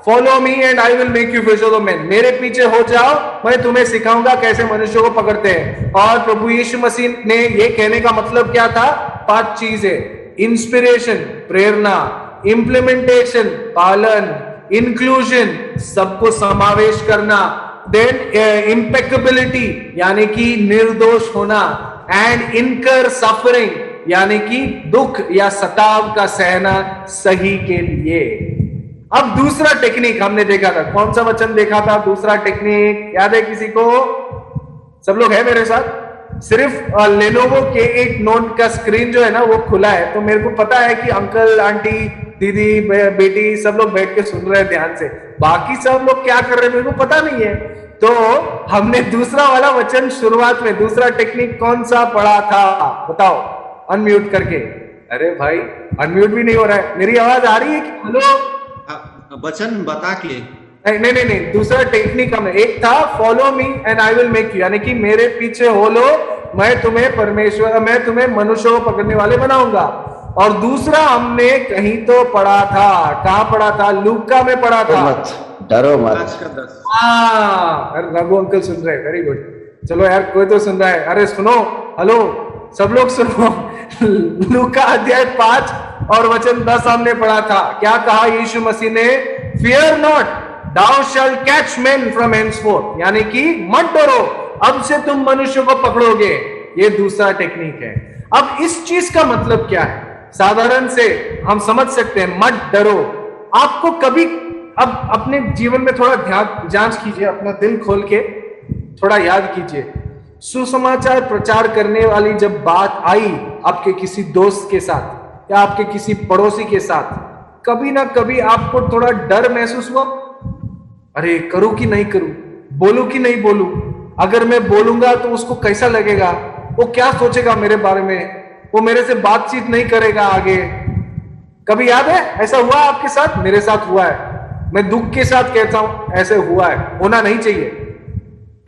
Follow me and I will make you fishers of men. मेरे पीछे हो जाओ, मैं तुम्हें सिखाऊंगा कैसे मनुष्यों को पकड़ते हैं। और प्रभु यीशु मसीह ने ये कहने का मतलब क्या था? 5 चीजें, इंस्पिरेशन प्रेरणा, इंप्लीमेंटेशन पालन, इंक्लूजन सबको समावेश करना, देन इम्पेकेबिलिटी यानी कि निर्दोष होना, एंड इनकर सफरिंग यानी कि दुख या सताव का सहना सही के लिए। अब दूसरा टेक्निक हमने देखा था, कौन सा वचन देखा था? दूसरा टेक्निक याद है किसी को? सब लोग है मेरे साथ? सिर्फ लेनोवो के एक नोट का स्क्रीन जो है ना वो खुला है, तो मेरे को पता है कि अंकल आंटी दीदी बेटी सब लोग बैठ के सुन रहे हैं ध्यान से, बाकी सब लोग क्या कर रहे हैं मेरे को पता नहीं है। तो हमने दूसरा वाला वचन शुरुआत में, दूसरा टेक्निक कौन सा पढ़ा था बताओ, अनम्यूट करके। अरे भाई अनम्यूट भी नहीं हो रहा है, मेरी आवाज आ रही है कि हेलो? वचन बता के नहीं नहीं नहीं, दूसरा टेक्निक हमने, एक था follow me and I will make you, यानी कि मेरे पीछे हो लो, मैं तुम्हें मनुष्यों को पकड़ने वाले बनाऊंगा। और दूसरा हमने कहीं तो पढ़ा था, कहां पढ़ा था? लूका में पढ़ा था, डरो मत। हाँ रघु अंकल सुन रहे हैं, वेरी गुड। चलो यार कोई तो सुन रहा है, अरे सुनो, हेलो सब लोग सुनो। लूका अध्याय 5 और वचन 10 हमने पढ़ा था। क्या कहा यीशु मसीह ने? Fear not, thou shall catch men from henceforth, यानी कि मत डरो, अब से तुम मनुष्य को पकड़ोगे। ये दूसरा टेक्निक है। अब इस चीज का मतलब क्या है? साधारण से हम समझ सकते हैं, मत डरो। आपको कभी अब अपने जीवन में थोड़ा ध्यान जांच कीजिए, अपना दिल खोल के थोड़ा याद कीजिए। सुसमाचार प्रचार करने वाली जब बात आई आपके किसी दोस्त के साथ या आपके किसी पड़ोसी के साथ, कभी ना कभी आपको थोड़ा डर महसूस हुआ? अरे करूं कि नहीं करूं, बोलूं कि नहीं बोलूं, अगर मैं बोलूंगा तो उसको कैसा लगेगा, वो क्या सोचेगा मेरे बारे में, वो मेरे से बातचीत नहीं करेगा आगे। कभी याद है ऐसा हुआ आपके साथ? मेरे साथ हुआ है। मैं दुख के साथ कहता हूं ऐसे हुआ है, होना नहीं चाहिए।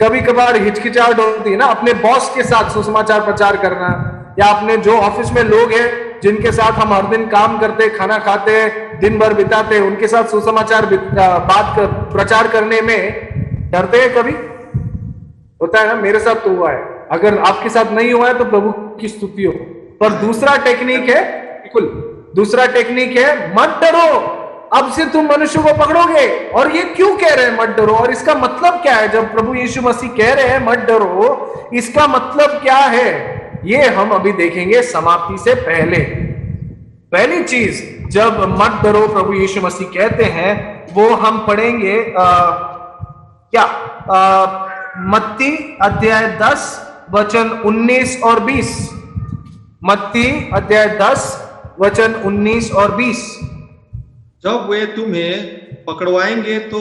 कभी कभार हिचकिचाहट होती है ना अपने बॉस के साथ सुसमाचार प्रचार करना, या अपने जो ऑफिस में लोग हैं जिनके साथ हम हर दिन काम करते, खाना खाते, दिन भर बिताते, उनके साथ सुसमाचार प्रचार करने में डरते हैं। कभी होता है ना, मेरे साथ तो हुआ है। अगर आपके साथ नहीं हुआ है तो प्रभु की स्तुति हो। पर दूसरा टेक्निक है, बिल्कुल दूसरा टेक्निक है, मत डरो, अब से तुम मनुष्य को पकड़ोगे। और ये क्यों कह रहे हैं मत डरो, और इसका मतलब क्या है? जब प्रभु यीशु मसीह कह रहे हैं मत डरो, इसका मतलब क्या है ये हम अभी देखेंगे समाप्ति से पहले। पहली चीज जब मत डरो प्रभु यीशु मसीह कहते हैं वो हम पढ़ेंगे मत्ती अध्याय 10 वचन 19 और 20। मत्ती अध्याय 10 वचन 19 और 20। जब वे तुम्हें पकड़वाएंगे तो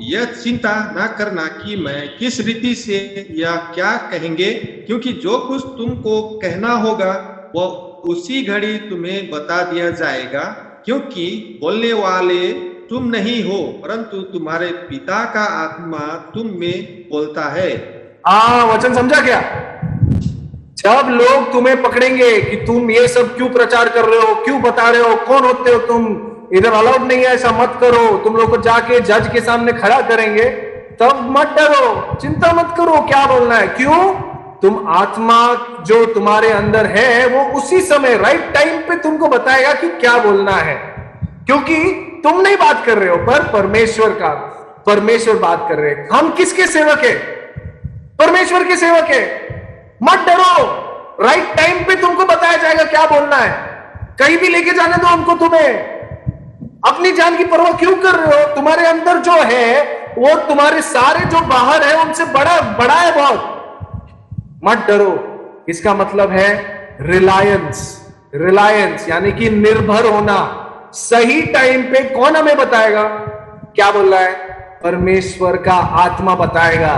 यह चिंता न करना कि मैं किस रीति से या क्या कहेंगे, क्योंकि जो कुछ तुमको कहना होगा वह उसी घड़ी तुम्हें बता दिया जाएगा, क्योंकि बोलने वाले तुम नहीं हो परंतु तुम्हारे पिता का आत्मा तुम में बोलता है। वचन समझा क्या? जब लोग तुम्हें पकड़ेंगे कि तुम ये सब क्यों प्रचार कर रहे हो, क्यों बता रहे हो, कौन होते हो तुम, इधर अलाउड नहीं है, ऐसा मत करो, तुम लोग को जाके जज के सामने खड़ा करेंगे, तब मत डरो, चिंता मत करो क्या बोलना है। क्यों? तुम आत्मा जो तुम्हारे अंदर है वो उसी समय राइट टाइम पे तुमको बताएगा कि क्या बोलना है, क्योंकि तुम नहीं बात कर रहे हो पर परमेश्वर बात कर रहे हैं। हम किसके सेवक है? परमेश्वर के सेवक है। मत डरो, राइट टाइम पे तुमको बताया जाएगा क्या बोलना है। कहीं भी लेके जाने दो हमको, तुम्हें अपनी जान की परवाह क्यों कर रहे हो? तुम्हारे अंदर जो है वो तुम्हारे सारे जो बाहर है उनसे बड़ा है बहुत। मत डरो, इसका मतलब है रिलायंस यानी कि निर्भर होना। सही टाइम पे कौन हमें बताएगा क्या बोल रहा है? परमेश्वर का आत्मा बताएगा।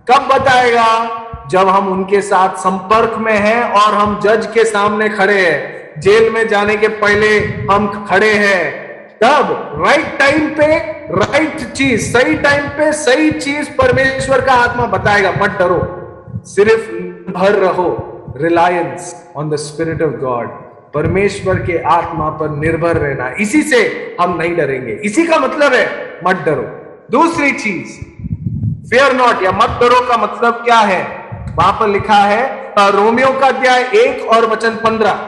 कब बताएगा? जब हम उनके साथ संपर्क में हैं और हम जज के सामने खड़े हैं, जेल में जाने के पहले हम खड़े हैं, तब राइट टाइम पे राइट चीज, सही टाइम पे सही चीज परमेश्वर का आत्मा बताएगा। मत डरो, सिर्फ निर्भर रहो, reliance on the spirit of God, परमेश्वर के आत्मा पर निर्भर रहना, इसी से हम नहीं डरेंगे। इसी का मतलब है मत डरो। दूसरी चीज फेयर नॉट या मत डरो का मतलब क्या है? वहां पर लिखा है रोमियो का अध्याय 1 और वचन 15।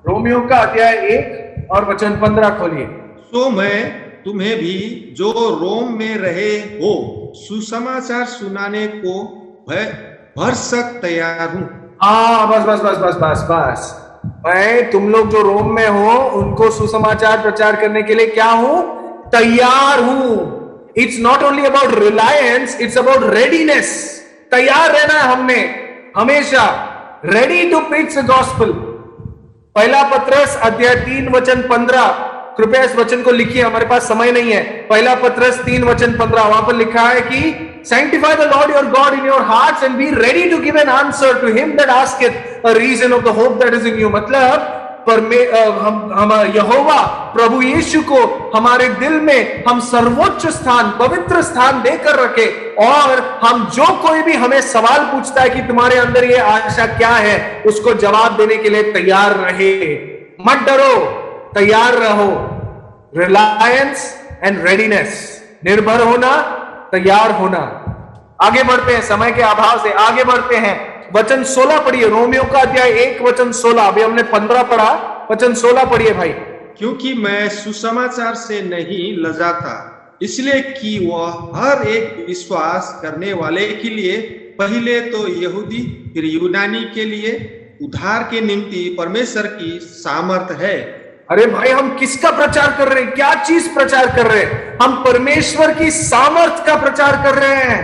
रोमियो का अध्याय 1 और वचन 15 खोलिए। सो मैं तुम्हें भी जो रोम में रहे हो सुसमाचार सुनाने को भरसक तैयार हूं। हाँ, बस बस बस बस बस बस, मैं तुम लोग जो रोम में हो उनको सुसमाचार प्रचार करने के लिए क्या हूं? तैयार हूं। It's not only about reliance, it's about readiness. तैयार रहना है हमने हमेशा, ready to preach the gospel. पहला पत्रस अध्याय 3 वचन 15, कृपया इस वचन को लिखिए, हमारे पास समय नहीं है। पहला पत्रस 3 वचन 15, वहां पर लिखा है कि sanctify the Lord your God in your hearts and be ready to give an answer to him that asketh a reason of the hope that is in you। मतलब हम यहोवा प्रभु यीशु को हमारे दिल में हम सर्वोच्च स्थान, पवित्र स्थान देकर रखे, और हम जो कोई भी हमें सवाल पूछता है कि तुम्हारे अंदर ये आशा क्या है, उसको जवाब देने के लिए तैयार रहे। मत डरो, तैयार रहो। रिलायंस एंड रेडीनेस, निर्भर होना, तैयार होना। आगे बढ़ते हैं, समय के अभाव से आगे बढ़ते हैं। वचन 16 पढ़िए, रोमियो का अध्याय 1 वचन 16। अभी हमने 15 पढ़ा, वचन 16 पढ़िए भाई। क्योंकि मैं सुसमाचार से नहीं लजाता, इसलिए कि वह हर एक विश्वास करने वाले के लिए, पहले तो यहूदी फिर यूनानी के लिए उद्धार के निमित्त परमेश्वर की सामर्थ है। अरे भाई, हम किसका प्रचार कर रहे हैं? क्या चीज प्रचार कर रहे हैं? हम परमेश्वर की सामर्थ का प्रचार कर रहे हैं।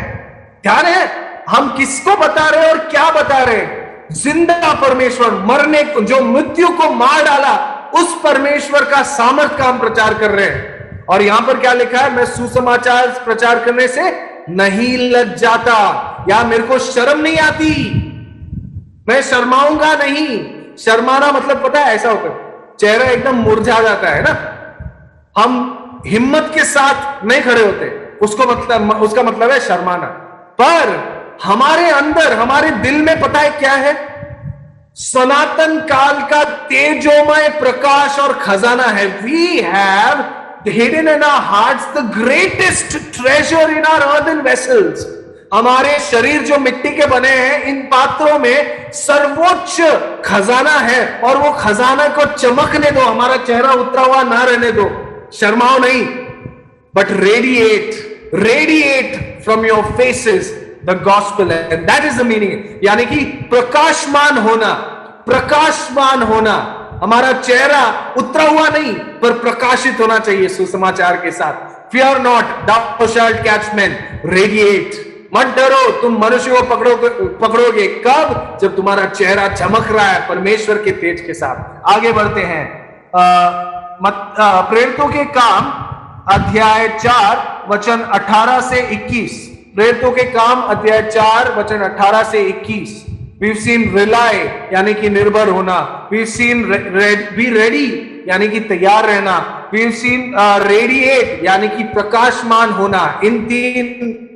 ध्यान है, हम किसको बता रहे हैं और क्या बता रहे हैं? जिंदा परमेश्वर, मरने को, जो मृत्यु को मार डाला, उस परमेश्वर का सामर्थ का हम प्रचार कर रहे हैं। और यहां पर क्या लिखा है? मैं सुसमाचार प्रचार करने से नहीं लज जाता, या मेरे को शर्म नहीं आती, मैं शर्माऊंगा नहीं। शर्माना मतलब पता है ऐसा होता है, चेहरा एकदम मुरझा जाता है ना, हम हिम्मत के साथ नहीं खड़े होते, उसका मतलब है शर्माना। पर हमारे अंदर, हमारे दिल में पता है क्या है? सनातन काल का तेजोमय प्रकाश और खजाना है। We have hidden in our hearts the greatest treasure in our earthen vessels. हमारे शरीर जो मिट्टी के बने हैं, इन पात्रों में सर्वोच्च खजाना है, और वो खजाना को चमकने दो, हमारा चेहरा उतरा हुआ ना रहने दो, शर्माओ नहीं, but radiate from your faces the gospel, and that is the meaning. यानी कि प्रकाशमान होना, प्रकाशमान होना। हमारा चेहरा उतरा हुआ नहीं, पर प्रकाशित होना चाहिए सुसमाचार के साथ। Fear not, thou shalt catch men, radiate। मत डरो, तुम मनुष्य को पकड़ोगे कब? जब तुम्हारा चेहरा चमक रहा है परमेश्वर के तेज के साथ। आगे बढ़ते हैं, प्रेरितों के काम अध्याय 4 वचन 18 से 21। प्रेरितों के काम अध्याय 4 वचन 18 से 21। We've seen rely यानी कि निर्भर होना, we've seen be ready यानी कि तैयार रहना, we've seen radiate यानी कि प्रकाशमान होना। इन 3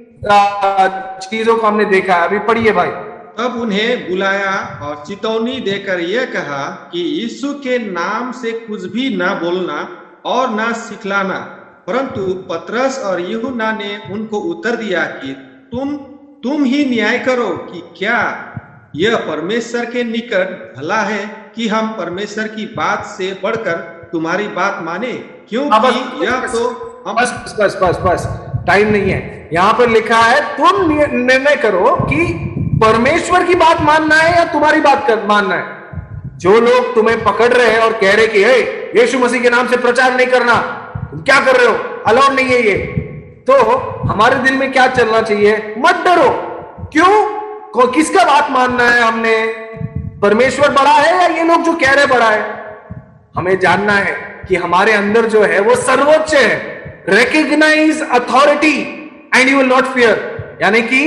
चीजों को हमने देखा है। अभी पढ़िए भाई। तब उन्हें बुलाया और चेतावनी देकर यह कहा कि यीशु के नाम से कुछ भी ना बोलना और ना सिखलाना। परंतु पतरस और यूहन्ना ने उनको उत्तर दिया कि तुम ही न्याय करो कि क्या यह परमेश्वर के निकट भला है कि हम परमेश्वर की बात से बढ़कर तुम्हारी बात माने? क्योंकि यह तो हम बस टाइम नहीं है। यहां पर लिखा है तुम निर्णय करो कि परमेश्वर की बात मानना है या तुम्हारी बात मानना है। जो लोग तुम्हें पकड़ रहे हैं और कह रहे कि यीशु मसीह के नाम से प्रचार नहीं करना, तुम क्या कर रहे हो, अलाउड नहीं है ये, तो हमारे दिल में क्या चलना चाहिए? मत डरो। क्यों? किसका बात मानना है हमने? परमेश्वर बड़ा है या ये लोग जो कह रहे बड़ा है? हमें जानना है कि हमारे अंदर जो है वो सर्वोच्च है। Recognise authority and you will not fear, यानी कि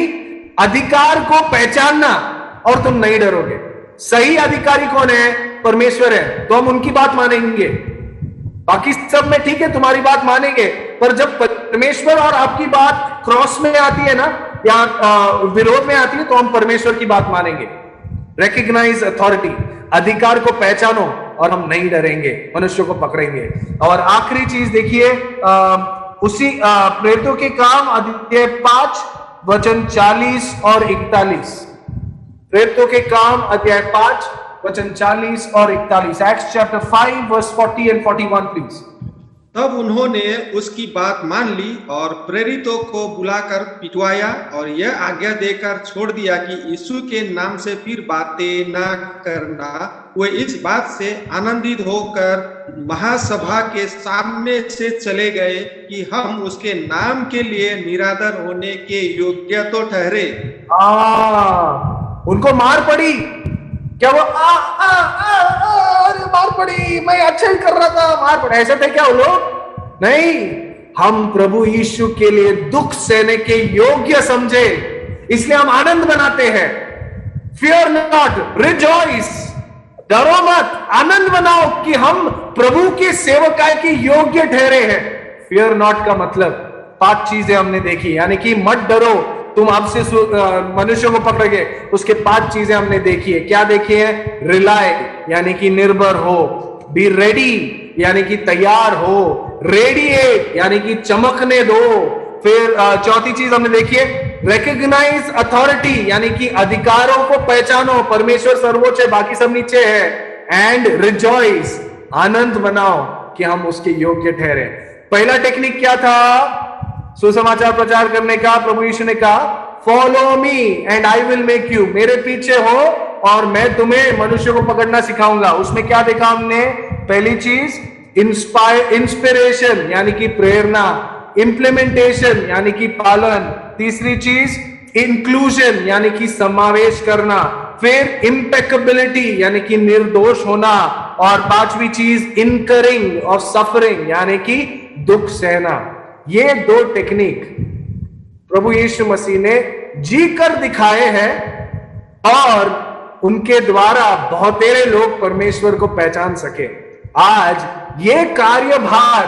अधिकार को पहचानना और तुम नहीं डरोगे। सही अधिकारी कौन है? परमेश्वर है, तो हम उनकी बात मानेंगे। बाकी सब में ठीक है, तुम्हारी बात मानेंगे, पर जब परमेश्वर और आपकी बात क्रॉस में आती है ना, या विरोध में आती है, तो हम परमेश्वर की बात मानेंगे। रिकॉग्नाइज अथॉरिटी, अधिकार को पहचानो और हम नहीं डरेंगे, मनुष्य को पकड़ेंगे। और आखिरी चीज देखिए, उसी प्रेरितों के काम अध्याय 5 वचन 40 और 41। प्रेरितों के काम अध्याय 5 वचन 40 और 41। Acts chapter 5 verse 40 and 41 please. तब उन्होंने उसकी बात मान ली और प्रेरितों को बुलाकर पिटवाया और यह आज्ञा देकर छोड़ दिया कि यीशु के नाम से फिर बातें न करना। वे इस बात से आनंदित होकर महासभा के सामने से चले गए कि हम उसके नाम के लिए निरादर होने के योग्य तो ठहरे। उनको मार पड़ी क्या? वो अरे मार पड़ी, मैं अच्छा ही कर रहा था, मार पड़ी, ऐसे थे क्या वो लोग? नहीं, हम प्रभु यीशु के लिए दुख सहने के योग्य समझे, इसलिए हम आनंद मनाते हैं। फियर नॉट, रिजॉइस, डरो मत, आनंद मनाओ कि हम प्रभु के सेवकाई के योग्य ठहरे हैं। फियर नॉट का मतलब 5 चीजें हमने देखी, यानी कि मत डरो, तुम आपसे मनुष्यों को पकड़ोगे, उसके 5 चीजें हमने देखी है। क्या देखी है? रिलाय यानी कि निर्भर हो, बी रेडी यानी कि तैयार हो, रेडिएट यानी कि चमकने दो। फिर चौथी चीज हमने देखी है, रिकॉग्नाइज अथॉरिटी यानी कि अधिकारों को पहचानो, परमेश्वर सर्वोच्च है, बाकी सब नीचे है। एंड रिजॉइस, आनंद मनाओ कि हम उसके योग्य ठहरे। पहला टेक्निक क्या था सुसमाचार प्रचार करने का? प्रभु यीशु ने कहा follow me and I will make you, मेरे पीछे हो और मैं तुम्हें मनुष्य को पकड़ना सिखाऊंगा। उसमें क्या देखा हमने? पहली चीज इंस्पिरेशन यानी कि प्रेरणा, इंप्लीमेंटेशन यानी कि पालन, तीसरी चीज इंक्लूजन यानी कि समावेश करना, फिर इम्पेकेबिलिटी यानी कि निर्दोष होना, और 5वीं चीज इनकरिंग और सफरिंग यानी कि दुख सहना। ये 2 टेक्निक प्रभु यीशु मसीह ने जी कर दिखाए हैं और उनके द्वारा बहुतेरे लोग परमेश्वर को पहचान सके। आज ये कार्यभार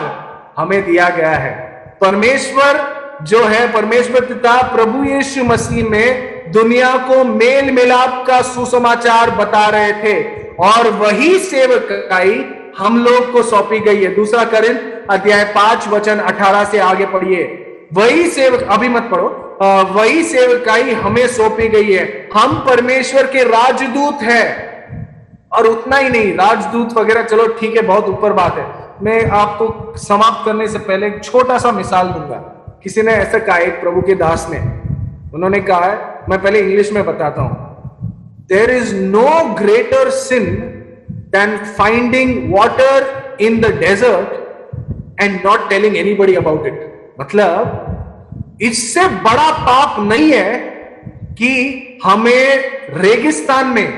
हमें दिया गया है। परमेश्वर जो है, परमेश्वर पिता प्रभु यीशु मसीह में दुनिया को मेल मिलाप का सुसमाचार बता रहे थे और वही सेवकाई हम लोग को सौंपी गई है। 2 कोरिन्थ अध्याय 5 वचन 18 से आगे पढ़िए। वही सेवक, अभी मत पढ़ो, वही सेवकाई हमें सौंपी गई है। हम परमेश्वर के राजदूत हैं। और उतना ही नहीं, राजदूत वगैरह चलो ठीक है, बहुत ऊपर बात है। मैं आपको समाप्त करने से पहले एक छोटा सा मिसाल दूंगा। किसी ने ऐसा कहा, एक प्रभु के दास ने, उन्होंने कहा है, मैं पहले इंग्लिश में बताता हूं, there is no greater sin than finding water in the desert and not telling anybody about it। मतलब इससे बड़ा पाप नहीं है कि हमें रेगिस्तान में,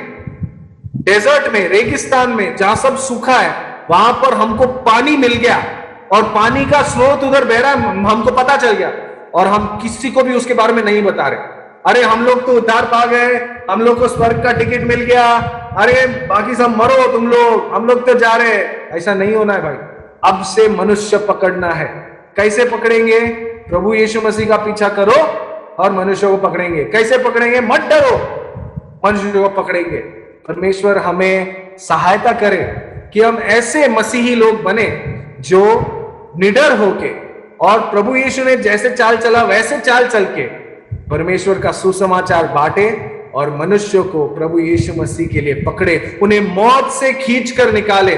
डेजर्ट में, रेगिस्तान में जहां सब सूखा है, वहां पर हमको पानी मिल गया और पानी का स्रोत उधर बह रहा है, हमको पता चल गया और हम किसी को भी उसके बारे में नहीं बता रहे। अरे हम लोग तो उद्धार पा गए, हम लोग को स्वर्ग का टिकट मिल गया, अरे बाकी सब मरो तुम लोग, हम लोग तो जा रहे हैं। ऐसा नहीं होना है भाई। अब से मनुष्य पकड़ना है। कैसे पकड़ेंगे? प्रभु यीशु मसीह का पीछा करो और मनुष्य को पकड़ेंगे। कैसे पकड़ेंगे? मत डरो, मनुष्य को पकड़ेंगे। परमेश्वर हमें सहायता करे कि हम ऐसे मसीही लोग बने जो निडर होके और प्रभु यीशु ने जैसे चाल चला वैसे चाल चल के परमेश्वर का सुसमाचार बांटे और मनुष्यों को प्रभु यीशु मसीह के लिए पकड़े, उन्हें मौत से खींच कर निकाले।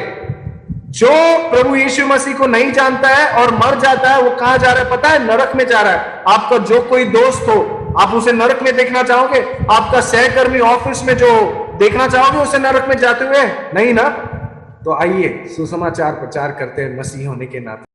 जो प्रभु यीशु मसीह को नहीं जानता है और मर जाता है, वो कहां जा रहा है पता है? नरक में जा रहा है। आपका जो कोई दोस्त हो, आप उसे नरक में देखना चाहोगे? आपका सहकर्मी ऑफिस में जो देखना चाहोगे उसे नरक में जाते हुए? नहीं ना। तो आइए सुसमाचार प्रचार करते हैं मसीह होने के नाते।